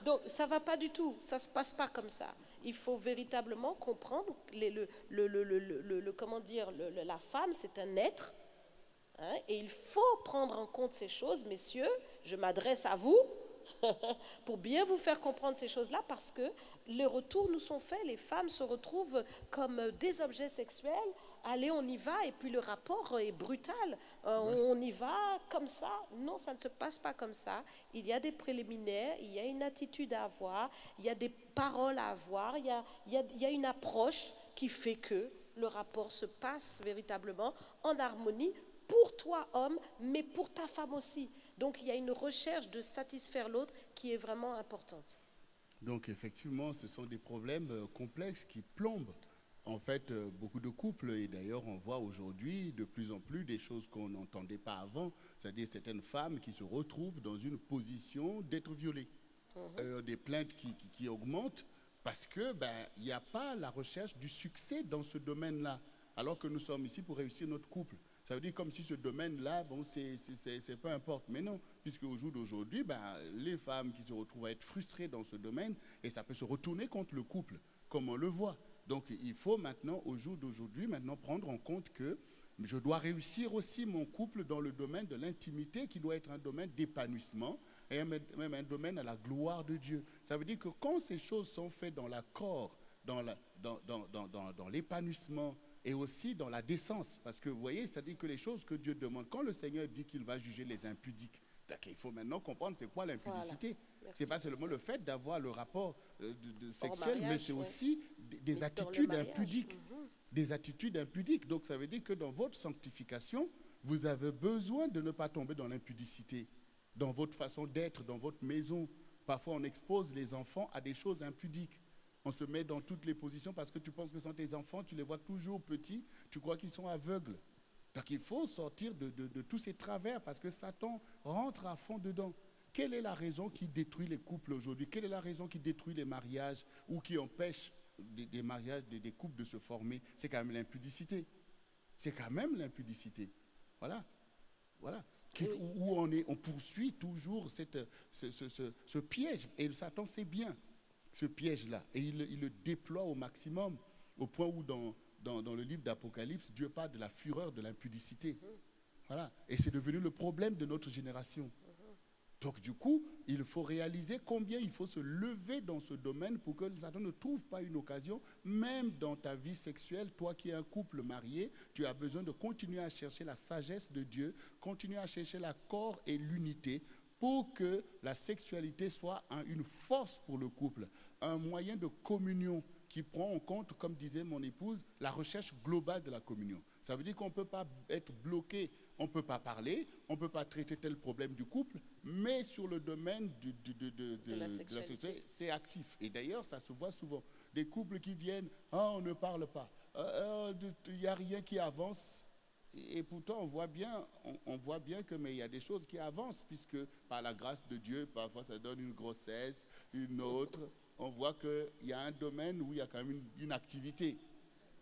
Donc ça ne va pas du tout, ça ne se passe pas comme ça. Il faut véritablement comprendre comment dire, la femme, c'est un être, hein, et il faut prendre en compte ces choses. Messieurs, je m'adresse à vous pour bien vous faire comprendre ces choses-là, parce que les retours nous sont faits, les femmes se retrouvent comme des objets sexuels. Allez, on y va, et puis le rapport est brutal. On y va comme ça. Non, ça ne se passe pas comme ça. Il y a des préliminaires, il y a une attitude à avoir, il y a des paroles à avoir, il y a une approche qui fait que le rapport se passe véritablement en harmonie pour toi, homme, mais pour ta femme aussi. Donc, il y a une recherche de satisfaire l'autre qui est vraiment importante. Donc, effectivement, ce sont des problèmes complexes qui plombent en fait beaucoup de couples. Et d'ailleurs, on voit aujourd'hui de plus en plus des choses qu'on n'entendait pas avant, c'est-à-dire certaines femmes qui se retrouvent dans une position d'être violées. Des plaintes qui augmentent parce que il n'y a pas la recherche du succès dans ce domaine-là, alors que nous sommes ici pour réussir notre couple. Ça veut dire comme si ce domaine-là, bon, c'est peu importe. Mais non, puisque au jour d'aujourd'hui, les femmes qui se retrouvent à être frustrées dans ce domaine, et ça peut se retourner contre le couple, comme on le voit. Donc il faut maintenant, au jour d'aujourd'hui, prendre en compte que je dois réussir aussi mon couple dans le domaine de l'intimité, qui doit être un domaine d'épanouissement, et même un domaine à la gloire de Dieu. Ça veut dire que quand ces choses sont faites dans l'accord, dans l'épanouissement, et aussi dans la décence, parce que vous voyez, c'est-à-dire que les choses que Dieu demande, quand le Seigneur dit qu'il va juger les impudiques, il faut maintenant comprendre c'est quoi l'impudicité. Voilà. C'est pas seulement le fait d'avoir le rapport sexuel, mariage, mais c'est aussi des attitudes impudiques. Des attitudes impudiques. Donc ça veut dire que dans votre sanctification, vous avez besoin de ne pas tomber dans l'impudicité. Dans votre façon d'être, dans votre maison. Parfois on expose les enfants à des choses impudiques. On se met dans toutes les positions parce que tu penses que ce sont tes enfants, tu les vois toujours petits, tu crois qu'ils sont aveugles. Donc il faut sortir de tous ces travers parce que Satan rentre à fond dedans. Quelle est la raison qui détruit les couples aujourd'hui? Quelle est la raison qui détruit les mariages ou qui empêche des mariages, des couples de se former? C'est quand même l'impudicité. C'est quand même l'impudicité. Voilà. Voilà. Où on poursuit toujours ce piège. Et Satan sait bien ce piège-là. Et il le déploie au maximum, au point où dans le livre d'Apocalypse, Dieu parle de la fureur de l'impudicité. Voilà. Et c'est devenu le problème de notre génération. Donc du coup, il faut réaliser combien il faut se lever dans ce domaine pour que Satan ne trouve pas une occasion, même dans ta vie sexuelle. Toi qui es un couple marié, tu as besoin de continuer à chercher la sagesse de Dieu, continuer à chercher l'accord et l'unité pour que la sexualité soit une force pour le couple, un moyen de communion qui prend en compte, comme disait mon épouse, la recherche globale de la communion. Ça veut dire qu'on ne peut pas être bloqué, on ne peut pas parler, on ne peut pas traiter tel problème du couple, mais sur le domaine de la sexualité, c'est actif. Et d'ailleurs, ça se voit souvent. Des couples qui viennent, on ne parle pas, il n'y a rien qui avance. Et pourtant, on voit bien que mais il y a des choses qui avancent, puisque par la grâce de Dieu, parfois ça donne une grossesse, une autre. On voit qu'il y a un domaine où il y a quand même une activité.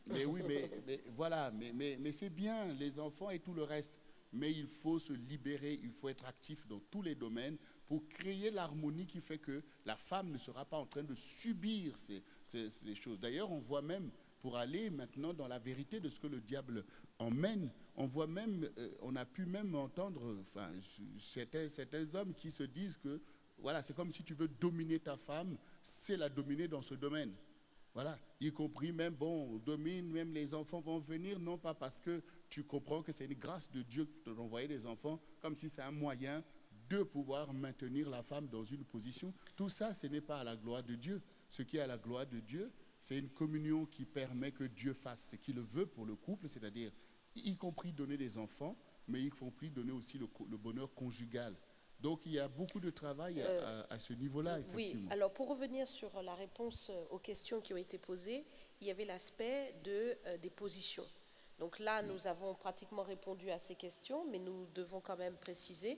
Mais oui, mais voilà, mais c'est bien, les enfants et tout le reste. Mais il faut se libérer, il faut être actif dans tous les domaines pour créer l'harmonie qui fait que la femme ne sera pas en train de subir ces choses. D'ailleurs, on voit même, pour aller maintenant dans la vérité de ce que le diable emmène, on voit même, on a pu même entendre, enfin, certains hommes qui se disent que, voilà, c'est comme si tu veux dominer ta femme, c'est la dominer dans ce domaine. Voilà, y compris même, bon, domine, même les enfants vont venir, non pas parce que tu comprends que c'est une grâce de Dieu d'envoyer des enfants, comme si c'est un moyen de pouvoir maintenir la femme dans une position. Tout ça, ce n'est pas à la gloire de Dieu. Ce qui est à la gloire de Dieu, c'est une communion qui permet que Dieu fasse ce qu'il veut pour le couple, c'est-à-dire y compris donner des enfants, mais y compris donner aussi le bonheur conjugal. Donc, il y a beaucoup de travail à ce niveau-là, effectivement. Oui, alors pour revenir sur la réponse aux questions qui ont été posées, il y avait l'aspect des positions. Donc là, nous avons pratiquement répondu à ces questions, mais nous devons quand même préciser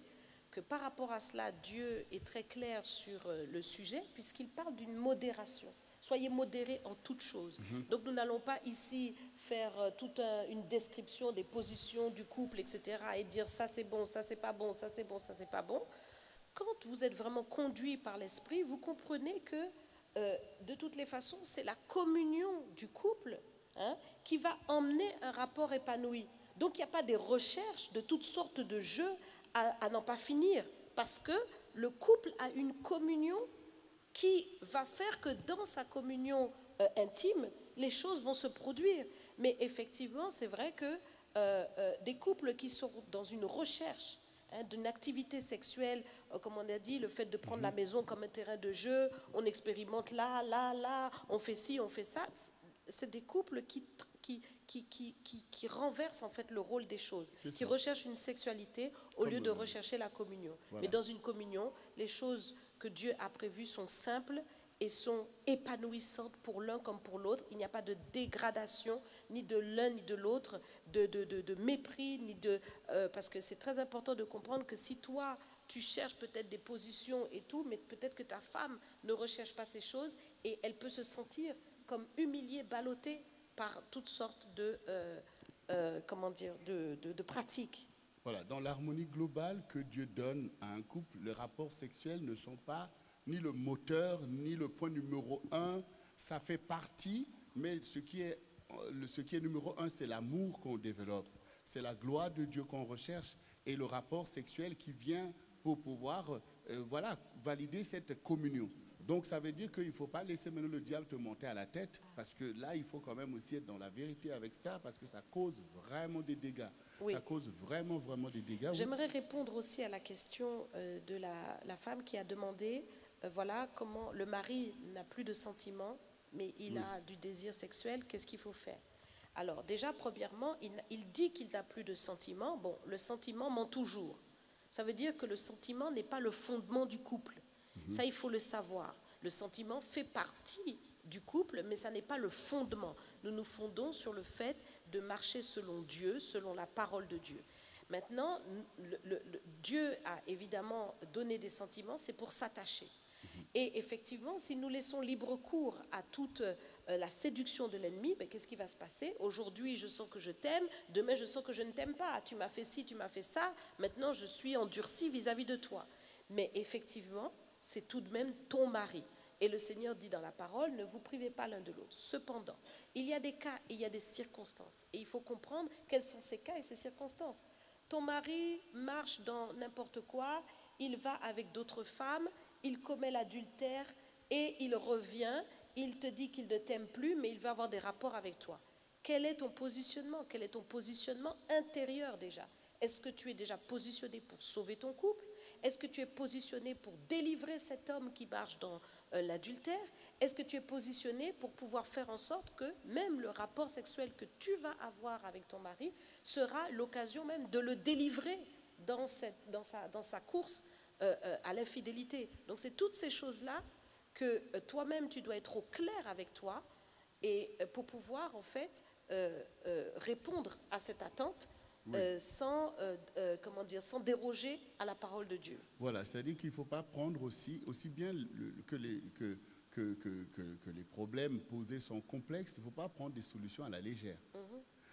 que par rapport à cela, Dieu est très clair sur le sujet, puisqu'il parle d'une modération. Soyez modérés en toutes choses. Donc nous n'allons pas ici faire toute une description des positions du couple, etc. et dire ça c'est bon, ça c'est pas bon, ça c'est bon, ça c'est pas bon. Quand vous êtes vraiment conduit par l'esprit, vous comprenez que de toutes les façons, c'est la communion du couple qui va emmener un rapport épanoui. Donc il n'y a pas des recherches de toutes sortes de jeux à n'en pas finir, parce que le couple a une communion qui va faire que dans sa communion intime, les choses vont se produire. Mais effectivement, c'est vrai que des couples qui sont dans une recherche d'une activité sexuelle, comme on a dit, le fait de prendre la maison comme un terrain de jeu, on expérimente là, on fait ci, on fait ça, c'est des couples qui renversent en fait le rôle des choses, qui recherchent une sexualité au lieu de rechercher la communion. Voilà. Mais dans une communion, les choses que Dieu a prévues sont simples et sont épanouissantes pour l'un comme pour l'autre. Il n'y a pas de dégradation, ni de l'un ni de l'autre, de mépris, parce que c'est très important de comprendre que si toi, tu cherches peut-être des positions et tout, mais peut-être que ta femme ne recherche pas ces choses et elle peut se sentir comme humiliée, ballottée par toutes sortes de pratiques. Voilà, dans l'harmonie globale que Dieu donne à un couple, les rapports sexuels ne sont pas ni le moteur, ni le point numéro 1. Ça fait partie, mais ce qui est numéro 1, c'est l'amour qu'on développe. C'est la gloire de Dieu qu'on recherche et le rapport sexuel qui vient pour pouvoir valider cette communion. Donc ça veut dire qu'il ne faut pas laisser maintenant le diable te monter à la tête, parce que là, il faut quand même aussi être dans la vérité avec ça, parce que ça cause vraiment des dégâts. Oui. Ça cause vraiment des dégâts. J'aimerais répondre aussi à la question de la femme qui a demandé, voilà, comment le mari n'a plus de sentiments, mais il a du désir sexuel, qu'est-ce qu'il faut faire? Alors déjà, premièrement, il dit qu'il n'a plus de sentiments. Bon, le sentiment ment toujours. Ça veut dire que le sentiment n'est pas le fondement du couple. Ça, il faut le savoir. Le sentiment fait partie du couple, mais ça n'est pas le fondement. Nous nous fondons sur le fait de marcher selon Dieu, selon la parole de Dieu. Maintenant, Dieu a évidemment donné des sentiments, c'est pour s'attacher. Et effectivement, si nous laissons libre cours à toute la séduction de l'ennemi, ben, qu'est-ce qui va se passer? Aujourd'hui, je sens que je t'aime, demain, je sens que je ne t'aime pas. Tu m'as fait ci, tu m'as fait ça, maintenant, je suis endurci vis-à-vis de toi. Mais effectivement, c'est tout de même ton mari. Et le Seigneur dit dans la parole, ne vous privez pas l'un de l'autre. Cependant, il y a des cas et il y a des circonstances. Et il faut comprendre quels sont ces cas et ces circonstances. Ton mari marche dans n'importe quoi, il va avec d'autres femmes, il commet l'adultère et il revient, il te dit qu'il ne t'aime plus, mais il va avoir des rapports avec toi. Quel est ton positionnement? Quel est ton positionnement intérieur déjà? Est-ce que tu es déjà positionné pour sauver ton couple? Est-ce que tu es positionné pour délivrer cet homme qui marche dans l'adultère? Est-ce que tu es positionné pour pouvoir faire en sorte que même le rapport sexuel que tu vas avoir avec ton mari sera l'occasion même de le délivrer dans sa course à l'infidélité? Donc c'est toutes ces choses-là que toi-même tu dois être au clair avec toi et pour pouvoir en fait répondre à cette attente Oui. sans déroger à la parole de Dieu. Voilà, c'est-à-dire qu'il ne faut pas prendre aussi bien que les problèmes posés sont complexes, il ne faut pas prendre des solutions à la légère.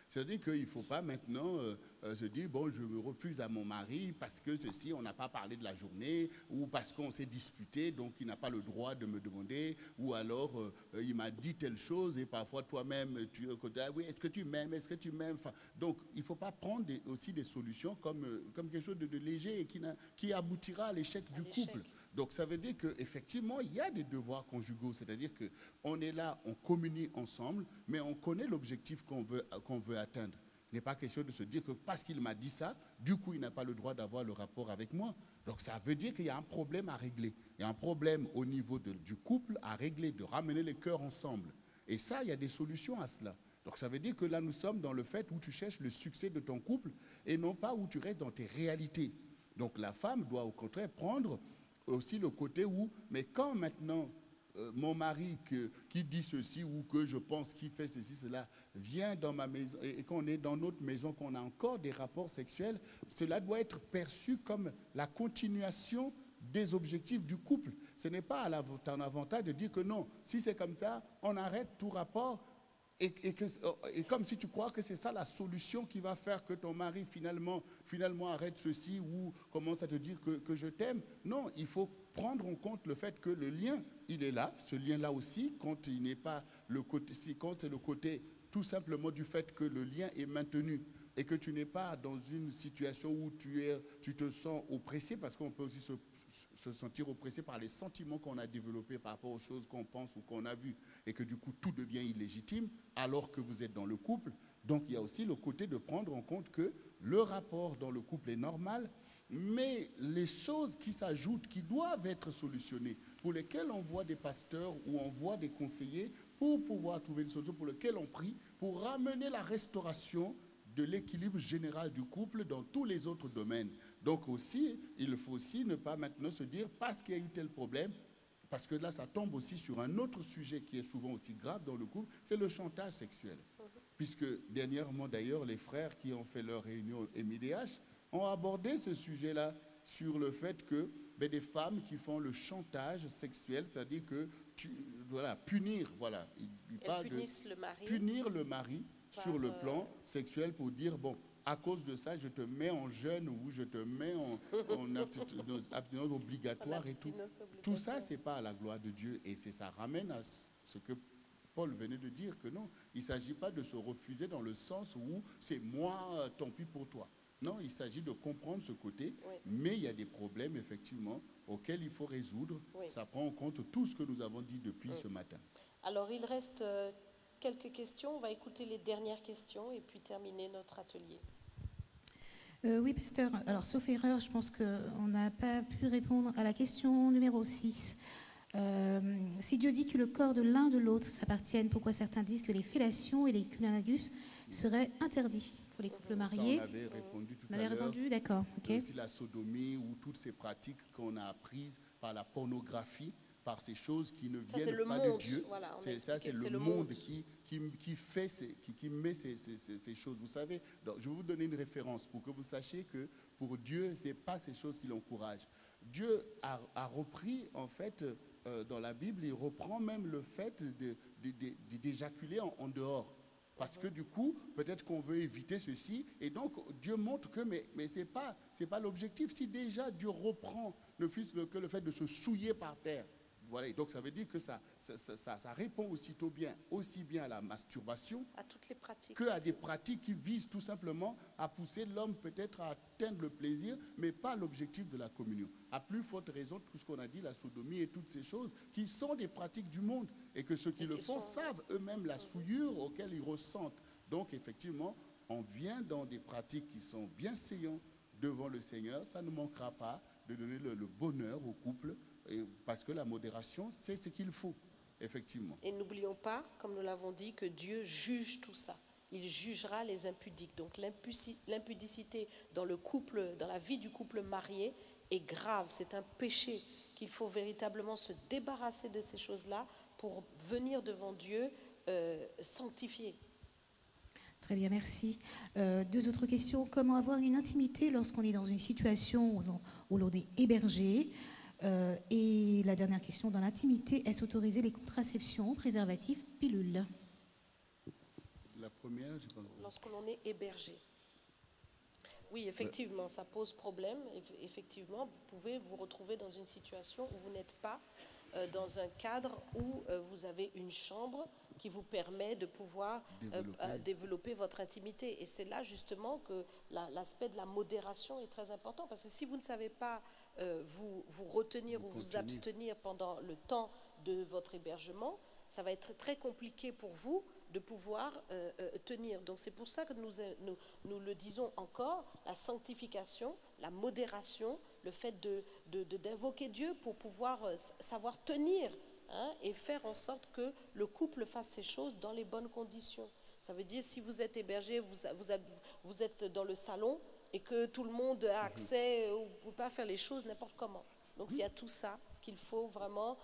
C'est-à-dire qu'il ne faut pas maintenant se dire, bon, je me refuse à mon mari parce que ceci, on n'a pas parlé de la journée, ou parce qu'on s'est disputé, donc il n'a pas le droit de me demander, ou alors il m'a dit telle chose, et parfois toi-même, tu es au côté, ah oui, est-ce que tu m'aimes, est-ce que tu m'aimes, enfin, donc il ne faut pas prendre aussi des solutions comme quelque chose de léger et qui aboutira à l'échec du couple. Donc ça veut dire qu'effectivement, il y a des devoirs conjugaux, c'est-à-dire qu'on est là, on communie ensemble, mais on connaît l'objectif qu'on veut atteindre. Il n'est pas question de se dire que parce qu'il m'a dit ça, du coup, il n'a pas le droit d'avoir le rapport avec moi. Donc ça veut dire qu'il y a un problème à régler. Il y a un problème au niveau du couple à régler, de ramener les cœurs ensemble. Et ça, il y a des solutions à cela. Donc ça veut dire que là, nous sommes dans le fait où tu cherches le succès de ton couple et non pas où tu restes dans tes réalités. Donc la femme doit au contraire prendre aussi le côté où, mais quand maintenant mon mari qui dit ceci ou que je pense qu'il fait ceci, cela, vient dans ma maison et qu'on est dans notre maison, qu'on a encore des rapports sexuels, cela doit être perçu comme la continuation des objectifs du couple. Ce n'est pas à ton avantage de dire que non, si c'est comme ça, on arrête tout rapport. Et comme si tu crois que c'est ça la solution qui va faire que ton mari finalement arrête ceci ou commence à te dire que je t'aime. Non, il faut prendre en compte le fait que le lien, il est là, ce lien-là aussi, quand il n'est pas le côté, quand c'est le côté tout simplement du fait que le lien est maintenu et que tu n'es pas dans une situation où tu te sens oppressé, parce qu'on peut aussi se sentir oppressé par les sentiments qu'on a développés par rapport aux choses qu'on pense ou qu'on a vues, et que du coup tout devient illégitime alors que vous êtes dans le couple. Donc il y a aussi le côté de prendre en compte que le rapport dans le couple est normal, mais les choses qui s'ajoutent, qui doivent être solutionnées, pour lesquelles on voit des pasteurs ou on voit des conseillers pour pouvoir trouver des solutions, pour lesquelles on prie, pour ramener la restauration de l'équilibre général du couple dans tous les autres domaines. Donc aussi, il faut aussi ne pas maintenant se dire, parce qu'il y a eu tel problème, parce que là, ça tombe aussi sur un autre sujet qui est souvent aussi grave dans le couple, c'est le chantage sexuel. Puisque dernièrement, d'ailleurs, les frères qui ont fait leur réunion MIDH ont abordé ce sujet-là sur le fait que des femmes qui font le chantage sexuel, c'est-à-dire que punir, voilà, il parle de punir le mari sur le plan sexuel pour dire, bon, à cause de ça, je te mets en jeûne ou je te mets en abstinence obligatoire et tout. Tout ça, ce n'est pas à la gloire de Dieu. Et ça ramène à ce que Paul venait de dire, que non, il ne s'agit pas de se refuser dans le sens où c'est moi, tant pis pour toi. Non, il s'agit de comprendre ce côté, mais il y a des problèmes, effectivement, auxquels il faut résoudre. Ça prend en compte tout ce que nous avons dit depuis ce matin. Alors, il reste quelques questions. On va écouter les dernières questions et puis terminer notre atelier. Oui, pasteur. Alors, sauf erreur, je pense qu'on n'a pas pu répondre à la question numéro 6. Si Dieu dit que le corps de l'un de l'autre s'appartiennent, pourquoi certains disent que les fellations et les cunnilingus seraient interdits pour les couples mariés? Ça, on avait répondu tout on à avait l'heure. répondu, d'accord. Okay. Aussi la sodomie ou toutes ces pratiques qu'on a apprises par la pornographie, par ces choses qui ne viennent pas de Dieu. Voilà, c'est le monde qui met ces choses. Vous savez, donc, je vais vous donner une référence pour que vous sachiez que pour Dieu, ce n'est pas ces choses qui l'encouragent. Dieu a repris, en fait, dans la Bible, il reprend même le fait d'éjaculer en dehors. Parce que du coup, peut-être qu'on veut éviter ceci. Et donc, Dieu montre que, mais ce n'est pas l'objectif. Si déjà Dieu reprend ne fût-ce que le fait de se souiller par terre, voilà, et donc ça veut dire que ça répond aussi bien à la masturbation à toutes les pratiques, qu'à des pratiques qui visent tout simplement à pousser l'homme peut-être à atteindre le plaisir, mais pas l'objectif de la communion. À plus forte raison que ce qu'on a dit, la sodomie et toutes ces choses qui sont des pratiques du monde et que ceux qui le font savent eux-mêmes la souillure auquel ils ressentent. Donc effectivement, on vient dans des pratiques qui sont bien saillantes devant le Seigneur. Ça ne manquera pas de donner le bonheur au couple. Parce que la modération, c'est ce qu'il faut, effectivement. Et n'oublions pas, comme nous l'avons dit, que Dieu juge tout ça. Il jugera les impudiques. Donc l'impudicité dans le couple, dans la vie du couple marié est grave. C'est un péché qu'il faut véritablement se débarrasser de ces choses-là pour venir devant Dieu sanctifié. Très bien, merci. Deux autres questions. Comment avoir une intimité lorsqu'on est dans une situation où l'on est hébergé? Et la dernière question, dans l'intimité, est-ce autorisé les contraceptions, préservatifs, pilules? La première, je pense. Lorsque l'on est hébergé. Oui, effectivement, ça pose problème. Effectivement, vous pouvez vous retrouver dans une situation où vous n'êtes pas dans un cadre où vous avez une chambre qui vous permet de pouvoir développer votre intimité. Et c'est là justement que l'aspect de la modération est très important. Parce que si vous ne savez pas vous retenir ou vous abstenir pendant le temps de votre hébergement, ça va être très compliqué pour vous de pouvoir tenir. Donc c'est pour ça que nous le disons encore, la sanctification, la modération, le fait d'invoquer Dieu pour pouvoir savoir tenir, hein, et faire en sorte que le couple fasse ces choses dans les bonnes conditions. Ça veut dire si vous êtes hébergé, vous êtes dans le salon et que tout le monde a accès, vous ne pouvez pas faire les choses n'importe comment. Donc il y a tout ça qu'il faut vraiment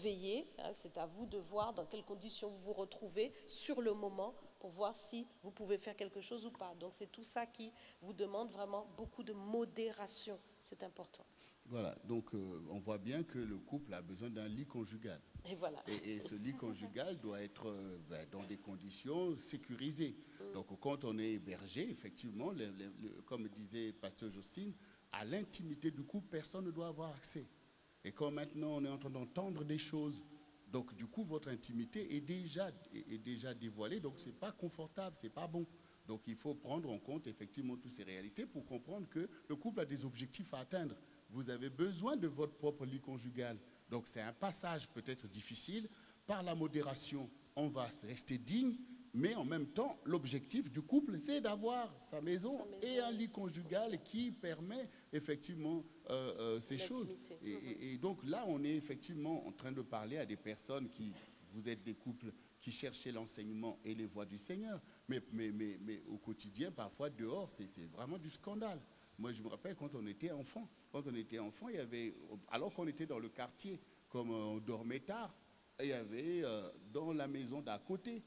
veiller. Hein, c'est à vous de voir dans quelles conditions vous vous retrouvez sur le moment pour voir si vous pouvez faire quelque chose ou pas. Donc c'est tout ça qui vous demande vraiment beaucoup de modération. C'est important. Voilà, donc on voit bien que le couple a besoin d'un lit conjugal. Et voilà. Et ce lit conjugal doit être dans des conditions sécurisées. Donc quand on est hébergé, effectivement, comme disait Pasteur Jocelyne, à l'intimité du couple, personne ne doit avoir accès. Et quand maintenant on est en train d'entendre des choses, donc du coup votre intimité est déjà dévoilée, donc c'est pas confortable, c'est pas bon. Donc il faut prendre en compte effectivement toutes ces réalités pour comprendre que le couple a des objectifs à atteindre. Vous avez besoin de votre propre lit conjugal. Donc c'est un passage peut-être difficile. Par la modération, on va rester digne, mais en même temps, l'objectif du couple, c'est d'avoir sa maison et un lit conjugal qui permet effectivement ces choses. Et donc là, on est effectivement en train de parler à des personnes vous êtes des couples qui cherchaient l'enseignement et les voies du Seigneur. Mais au quotidien, parfois dehors, c'est vraiment du scandale. Moi, je me rappelle quand on était enfant. Quand on était enfant, il y avait, alors qu'on était dans le quartier, comme on dormait tard, il y avait dans la maison d'à côté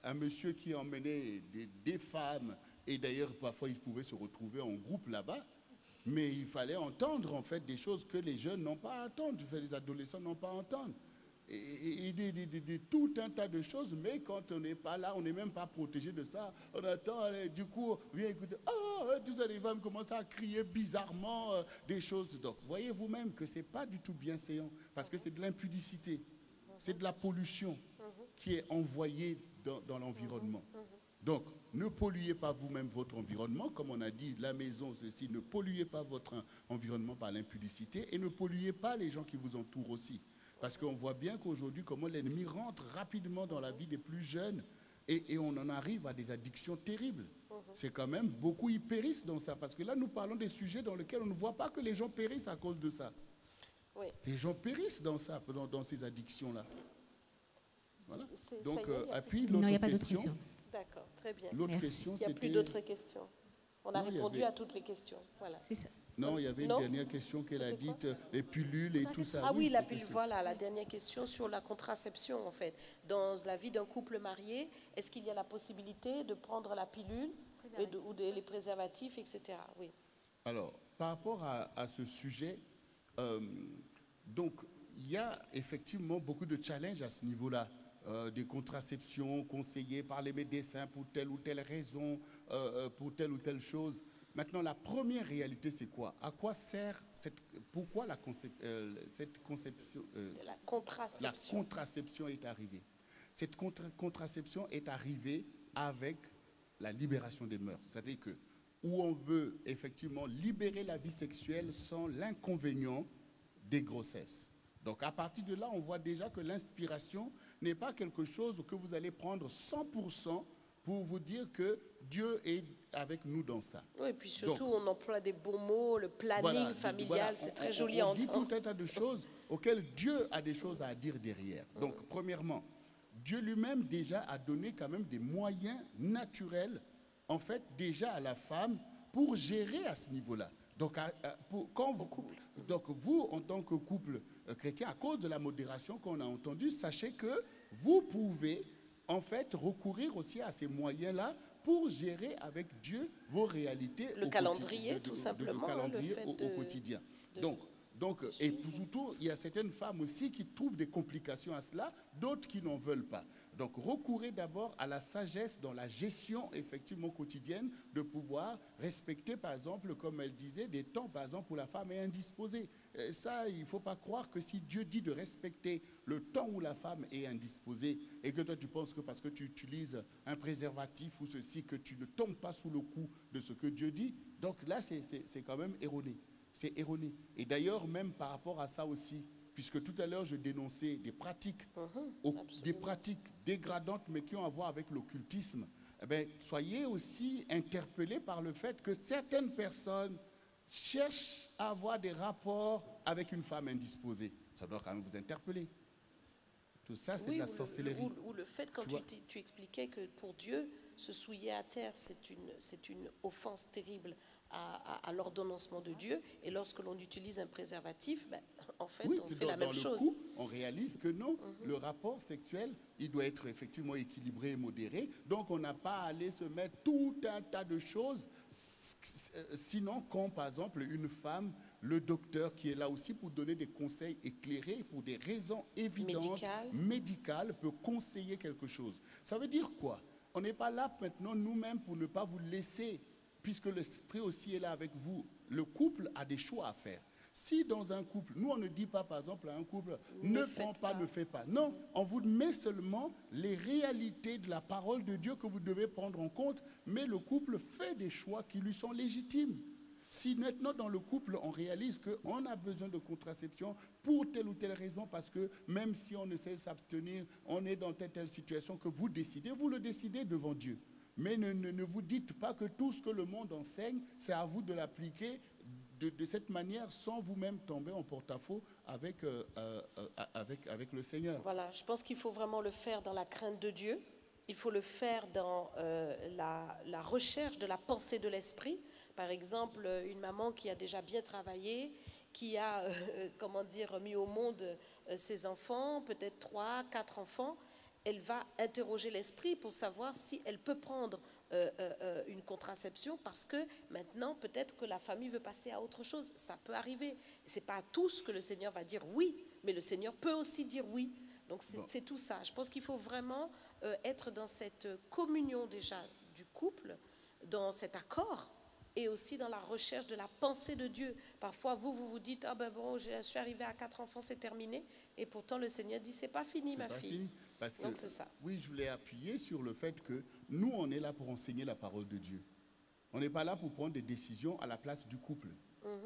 un monsieur qui emmenait des femmes, et d'ailleurs parfois ils pouvaient se retrouver en groupe là-bas, mais il fallait entendre en fait des choses que les jeunes n'ont pas à entendre, les adolescents n'ont pas à entendre. Et tout un tas de choses, mais quand on n'est pas là, on n'est même pas protégé de ça. On attend, du coup, viens écouter, tous les femmes commencent à crier bizarrement des choses. Donc, voyez vous-même que ce n'est pas du tout bienséant, parce que c'est de l'impudicité, c'est de la pollution qui est envoyée dans l'environnement. Donc, ne polluez pas vous-même votre environnement, comme on a dit, la maison, ceci, ne polluez pas votre environnement par l'impudicité et ne polluez pas les gens qui vous entourent aussi. Parce qu'on voit bien qu'aujourd'hui, comment l'ennemi rentre rapidement dans la vie des plus jeunes et on en arrive à des addictions terribles. C'est quand même beaucoup, ils périssent dans ça. Parce que là, nous parlons des sujets dans lesquels on ne voit pas que les gens périssent à cause de ça. Oui. Les gens périssent dans ça, dans ces addictions-là. Voilà. Donc, puis l'autre question. D'accord, très bien. L'autre question, il n'y a plus d'autres questions. On a répondu à toutes les questions. Voilà. C'est ça. Non, il y avait une dernière question qu'elle a dite, les pilules et tout ça. Ah oui, la pilule, voilà, la dernière question sur la contraception, en fait. Dans la vie d'un couple marié, est-ce qu'il y a la possibilité de prendre la pilule ou les préservatifs, etc. Oui. Alors, par rapport à ce sujet, donc, il y a effectivement beaucoup de challenges à ce niveau-là. Des contraceptions conseillées par les médecins pour telle ou telle raison, pour telle ou telle chose. Maintenant, la première réalité, c'est quoi? À quoi sert pourquoi la contraception est arrivée? Cette contraception est arrivée avec la libération des mœurs. C'est-à-dire que où on veut effectivement libérer la vie sexuelle sans l'inconvénient des grossesses. Donc, à partir de là, on voit déjà que l'inspiration n'est pas quelque chose que vous allez prendre 100% pour vous dire que Dieu est avec nous dans ça. Oui, et puis surtout, on emploie des bons mots, le planning familial, c'est très joli à entendre. On dit tout un tas de choses auxquelles Dieu a des choses à dire derrière. Donc, premièrement, Dieu lui-même déjà a donné quand même des moyens naturels, en fait, déjà à la femme pour gérer à ce niveau-là. Donc, vous, en tant que couple chrétien, à cause de la modération qu'on a entendue, sachez que vous pouvez en fait, recourir aussi à ces moyens-là pour gérer avec Dieu vos réalités. Le calendrier, tout simplement. Le calendrier Le fait au quotidien. Donc, et surtout, il y a certaines femmes aussi qui trouvent des complications à cela, d'autres qui n'en veulent pas. Donc, recourez d'abord à la sagesse dans la gestion, effectivement, quotidienne, de pouvoir respecter, par exemple, comme elle disait, des temps, par exemple, où la femme est indisposée. Et ça, il ne faut pas croire que si Dieu dit de respecter le temps où la femme est indisposée, et que toi, tu penses que parce que tu utilises un préservatif ou ceci, que tu ne tombes pas sous le coup de ce que Dieu dit. Donc là, c'est quand même erroné. C'est erroné. Et d'ailleurs, même par rapport à ça aussi, puisque tout à l'heure, je dénonçais des pratiques, des pratiques dégradantes, mais qui ont à voir avec l'occultisme, eh bien, soyez aussi interpellés par le fait que certaines personnes cherchent à avoir des rapports avec une femme indisposée. Ça doit quand même vous interpeller. Tout ça, c'est de la sorcellerie. Ou le fait, quand tu expliquais que pour Dieu, se souiller à terre, c'est une offense terrible à l'ordonnancement de Dieu. Et lorsque l'on utilise un préservatif, ben, en fait, on fait la même chose. Coup, on réalise que non, le rapport sexuel, il doit être effectivement équilibré et modéré. Donc, on n'a pas à aller se mettre tout un tas de choses. Sinon, quand, par exemple, une femme, le docteur qui est là aussi pour donner des conseils éclairés, pour des raisons évidentes, médicales, peut conseiller quelque chose. Ça veut dire quoi? On n'est pas là maintenant nous-mêmes pour ne pas vous laisser, puisque l'esprit aussi est là avec vous. Le couple a des choix à faire. Si dans un couple, nous on ne dit pas par exemple à un couple, ne prends pas, ne fais pas. Non, on vous met seulement les réalités de la parole de Dieu que vous devez prendre en compte, mais le couple fait des choix qui lui sont légitimes. Si maintenant dans le couple on réalise qu'on a besoin de contraception pour telle ou telle raison, parce que même si on ne sait s'abstenir, on est dans telle situation que vous le décidez devant Dieu. Mais ne vous dites pas que tout ce que le monde enseigne, c'est à vous de l'appliquer de cette manière sans vous-même tomber en porte-à-faux avec le Seigneur. Voilà, je pense qu'il faut vraiment le faire dans la crainte de Dieu. Il faut le faire dans la recherche de la pensée de l'esprit. Par exemple, une maman qui a déjà bien travaillé, qui a, mis au monde ses enfants, peut-être 3, 4 enfants, elle va interroger l'esprit pour savoir si elle peut prendre une contraception parce que maintenant, peut-être que la famille veut passer à autre chose. Ça peut arriver. Ce n'est pas à tous que le Seigneur va dire oui, mais le Seigneur peut aussi dire oui. Donc, c'est tout ça. Je pense qu'il faut vraiment être dans cette communion déjà du couple, dans cet accord, et aussi dans la recherche de la pensée de Dieu. Parfois, vous dites, ah ben bon, je suis arrivée à 4 enfants, c'est terminé. Et pourtant, le Seigneur dit, c'est pas fini, ma fille. Fini, parce que, donc, c'est ça. Oui, je voulais appuyer sur le fait que nous, on est là pour enseigner la parole de Dieu. On n'est pas là pour prendre des décisions à la place du couple.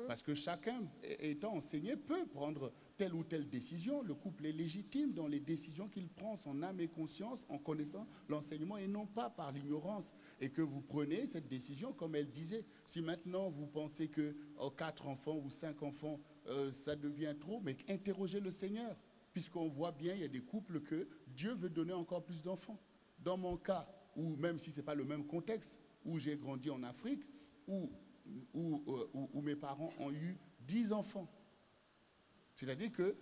Parce que chacun, étant enseigné, peut prendre telle ou telle décision. Le couple est légitime dans les décisions qu'il prend, son âme et conscience, en connaissant l'enseignement et non pas par l'ignorance. Et que vous prenez cette décision, comme elle disait. Si maintenant vous pensez que 4 enfants ou 5 enfants, ça devient trop, mais interrogez le Seigneur. Puisqu'on voit bien, il y a des couples que Dieu veut donner encore plus d'enfants. Dans mon cas, ou même si ce n'est pas le même contexte, où j'ai grandi en Afrique, où mes parents ont eu 10 enfants. C'est-à-dire que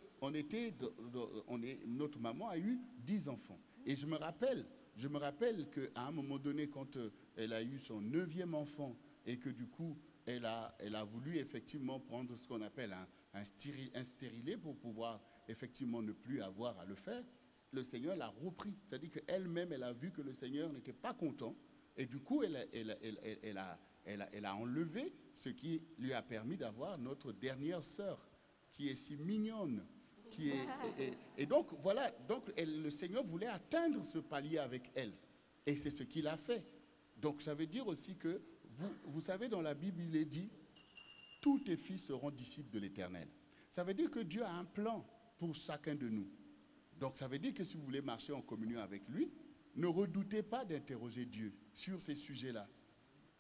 notre maman a eu 10 enfants. Et je me rappelle qu'à un moment donné, quand elle a eu son 9e enfant, et que du coup, elle a voulu effectivement prendre ce qu'on appelle un stérilet pour pouvoir effectivement ne plus avoir à le faire, le Seigneur l'a repris. C'est-à-dire qu'elle-même, elle a vu que le Seigneur n'était pas content, et du coup, elle a enlevé ce qui lui a permis d'avoir notre dernière sœur, qui est si mignonne. Et donc, voilà, le Seigneur voulait atteindre ce palier avec elle. Et c'est ce qu'il a fait. Donc, ça veut dire aussi que, vous savez, dans la Bible, il est dit, tous tes fils seront disciples de l'Éternel. Ça veut dire que Dieu a un plan pour chacun de nous. Donc, ça veut dire que si vous voulez marcher en communion avec lui, ne redoutez pas d'interroger Dieu sur ces sujets-là.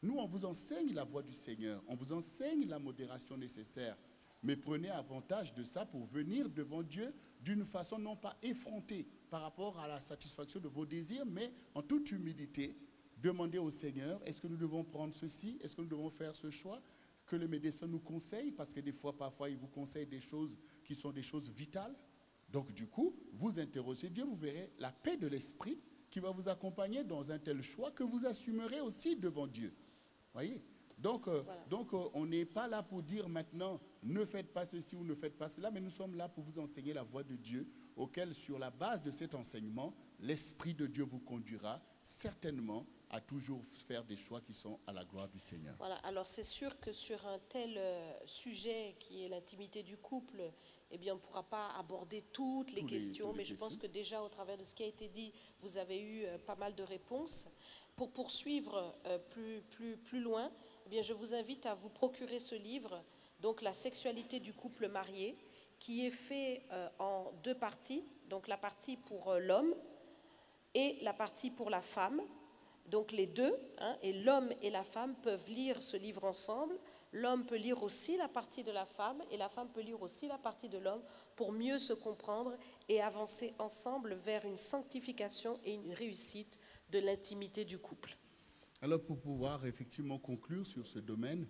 Nous, on vous enseigne la voie du Seigneur, on vous enseigne la modération nécessaire, mais prenez avantage de ça pour venir devant Dieu d'une façon non pas effrontée par rapport à la satisfaction de vos désirs, mais en toute humilité, demandez au Seigneur, est-ce que nous devons prendre ceci, est-ce que nous devons faire ce choix, que le médecin nous conseille, parce que des fois, parfois, il vous conseille des choses qui sont des choses vitales. Donc, du coup, vous interrogez Dieu, vous verrez la paix de l'esprit qui va vous accompagner dans un tel choix que vous assumerez aussi devant Dieu. Voyez? Donc, on n'est pas là pour dire maintenant, ne faites pas ceci ou ne faites pas cela, mais nous sommes là pour vous enseigner la voie de Dieu, auquel, sur la base de cet enseignement, l'Esprit de Dieu vous conduira certainement à toujours faire des choix qui sont à la gloire du Seigneur. Voilà, alors c'est sûr que sur un tel sujet qui est l'intimité du couple, eh bien, on ne pourra pas aborder toutes les questions, mais je pense que déjà au travers de ce qui a été dit, vous avez eu pas mal de réponses. Pour poursuivre plus loin, eh bien, je vous invite à vous procurer ce livre, donc La sexualité du couple marié, qui est fait en 2 parties, donc la partie pour l'homme et la partie pour la femme. Donc les deux, et l'homme et la femme peuvent lire ce livre ensemble. L'homme peut lire aussi la partie de la femme et la femme peut lire aussi la partie de l'homme pour mieux se comprendre et avancer ensemble vers une sanctification et une réussite de l'intimité du couple. Alors pour pouvoir effectivement conclure sur ce domaine,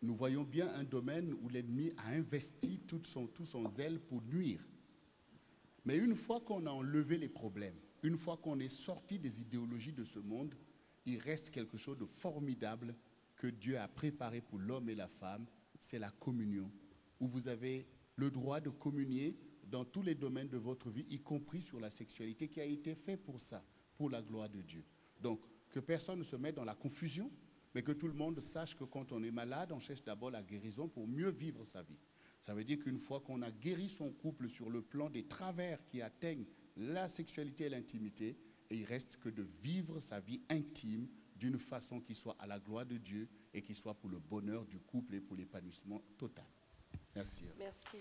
nous voyons bien un domaine où l'ennemi a investi tout son zèle pour nuire. Mais une fois qu'on a enlevé les problèmes, une fois qu'on est sorti des idéologies de ce monde, il reste quelque chose de formidable que Dieu a préparé pour l'homme et la femme, c'est la communion, où vous avez le droit de communier dans tous les domaines de votre vie, y compris sur la sexualité, qui a été fait pour ça, pour la gloire de Dieu. Donc, que personne ne se mette dans la confusion, mais que tout le monde sache que quand on est malade, on cherche d'abord la guérison pour mieux vivre sa vie. Ça veut dire qu'une fois qu'on a guéri son couple sur le plan des travers qui atteignent la sexualité et l'intimité, et il reste que de vivre sa vie intime d'une façon qui soit à la gloire de Dieu et qui soit pour le bonheur du couple et pour l'épanouissement total. Merci. Merci.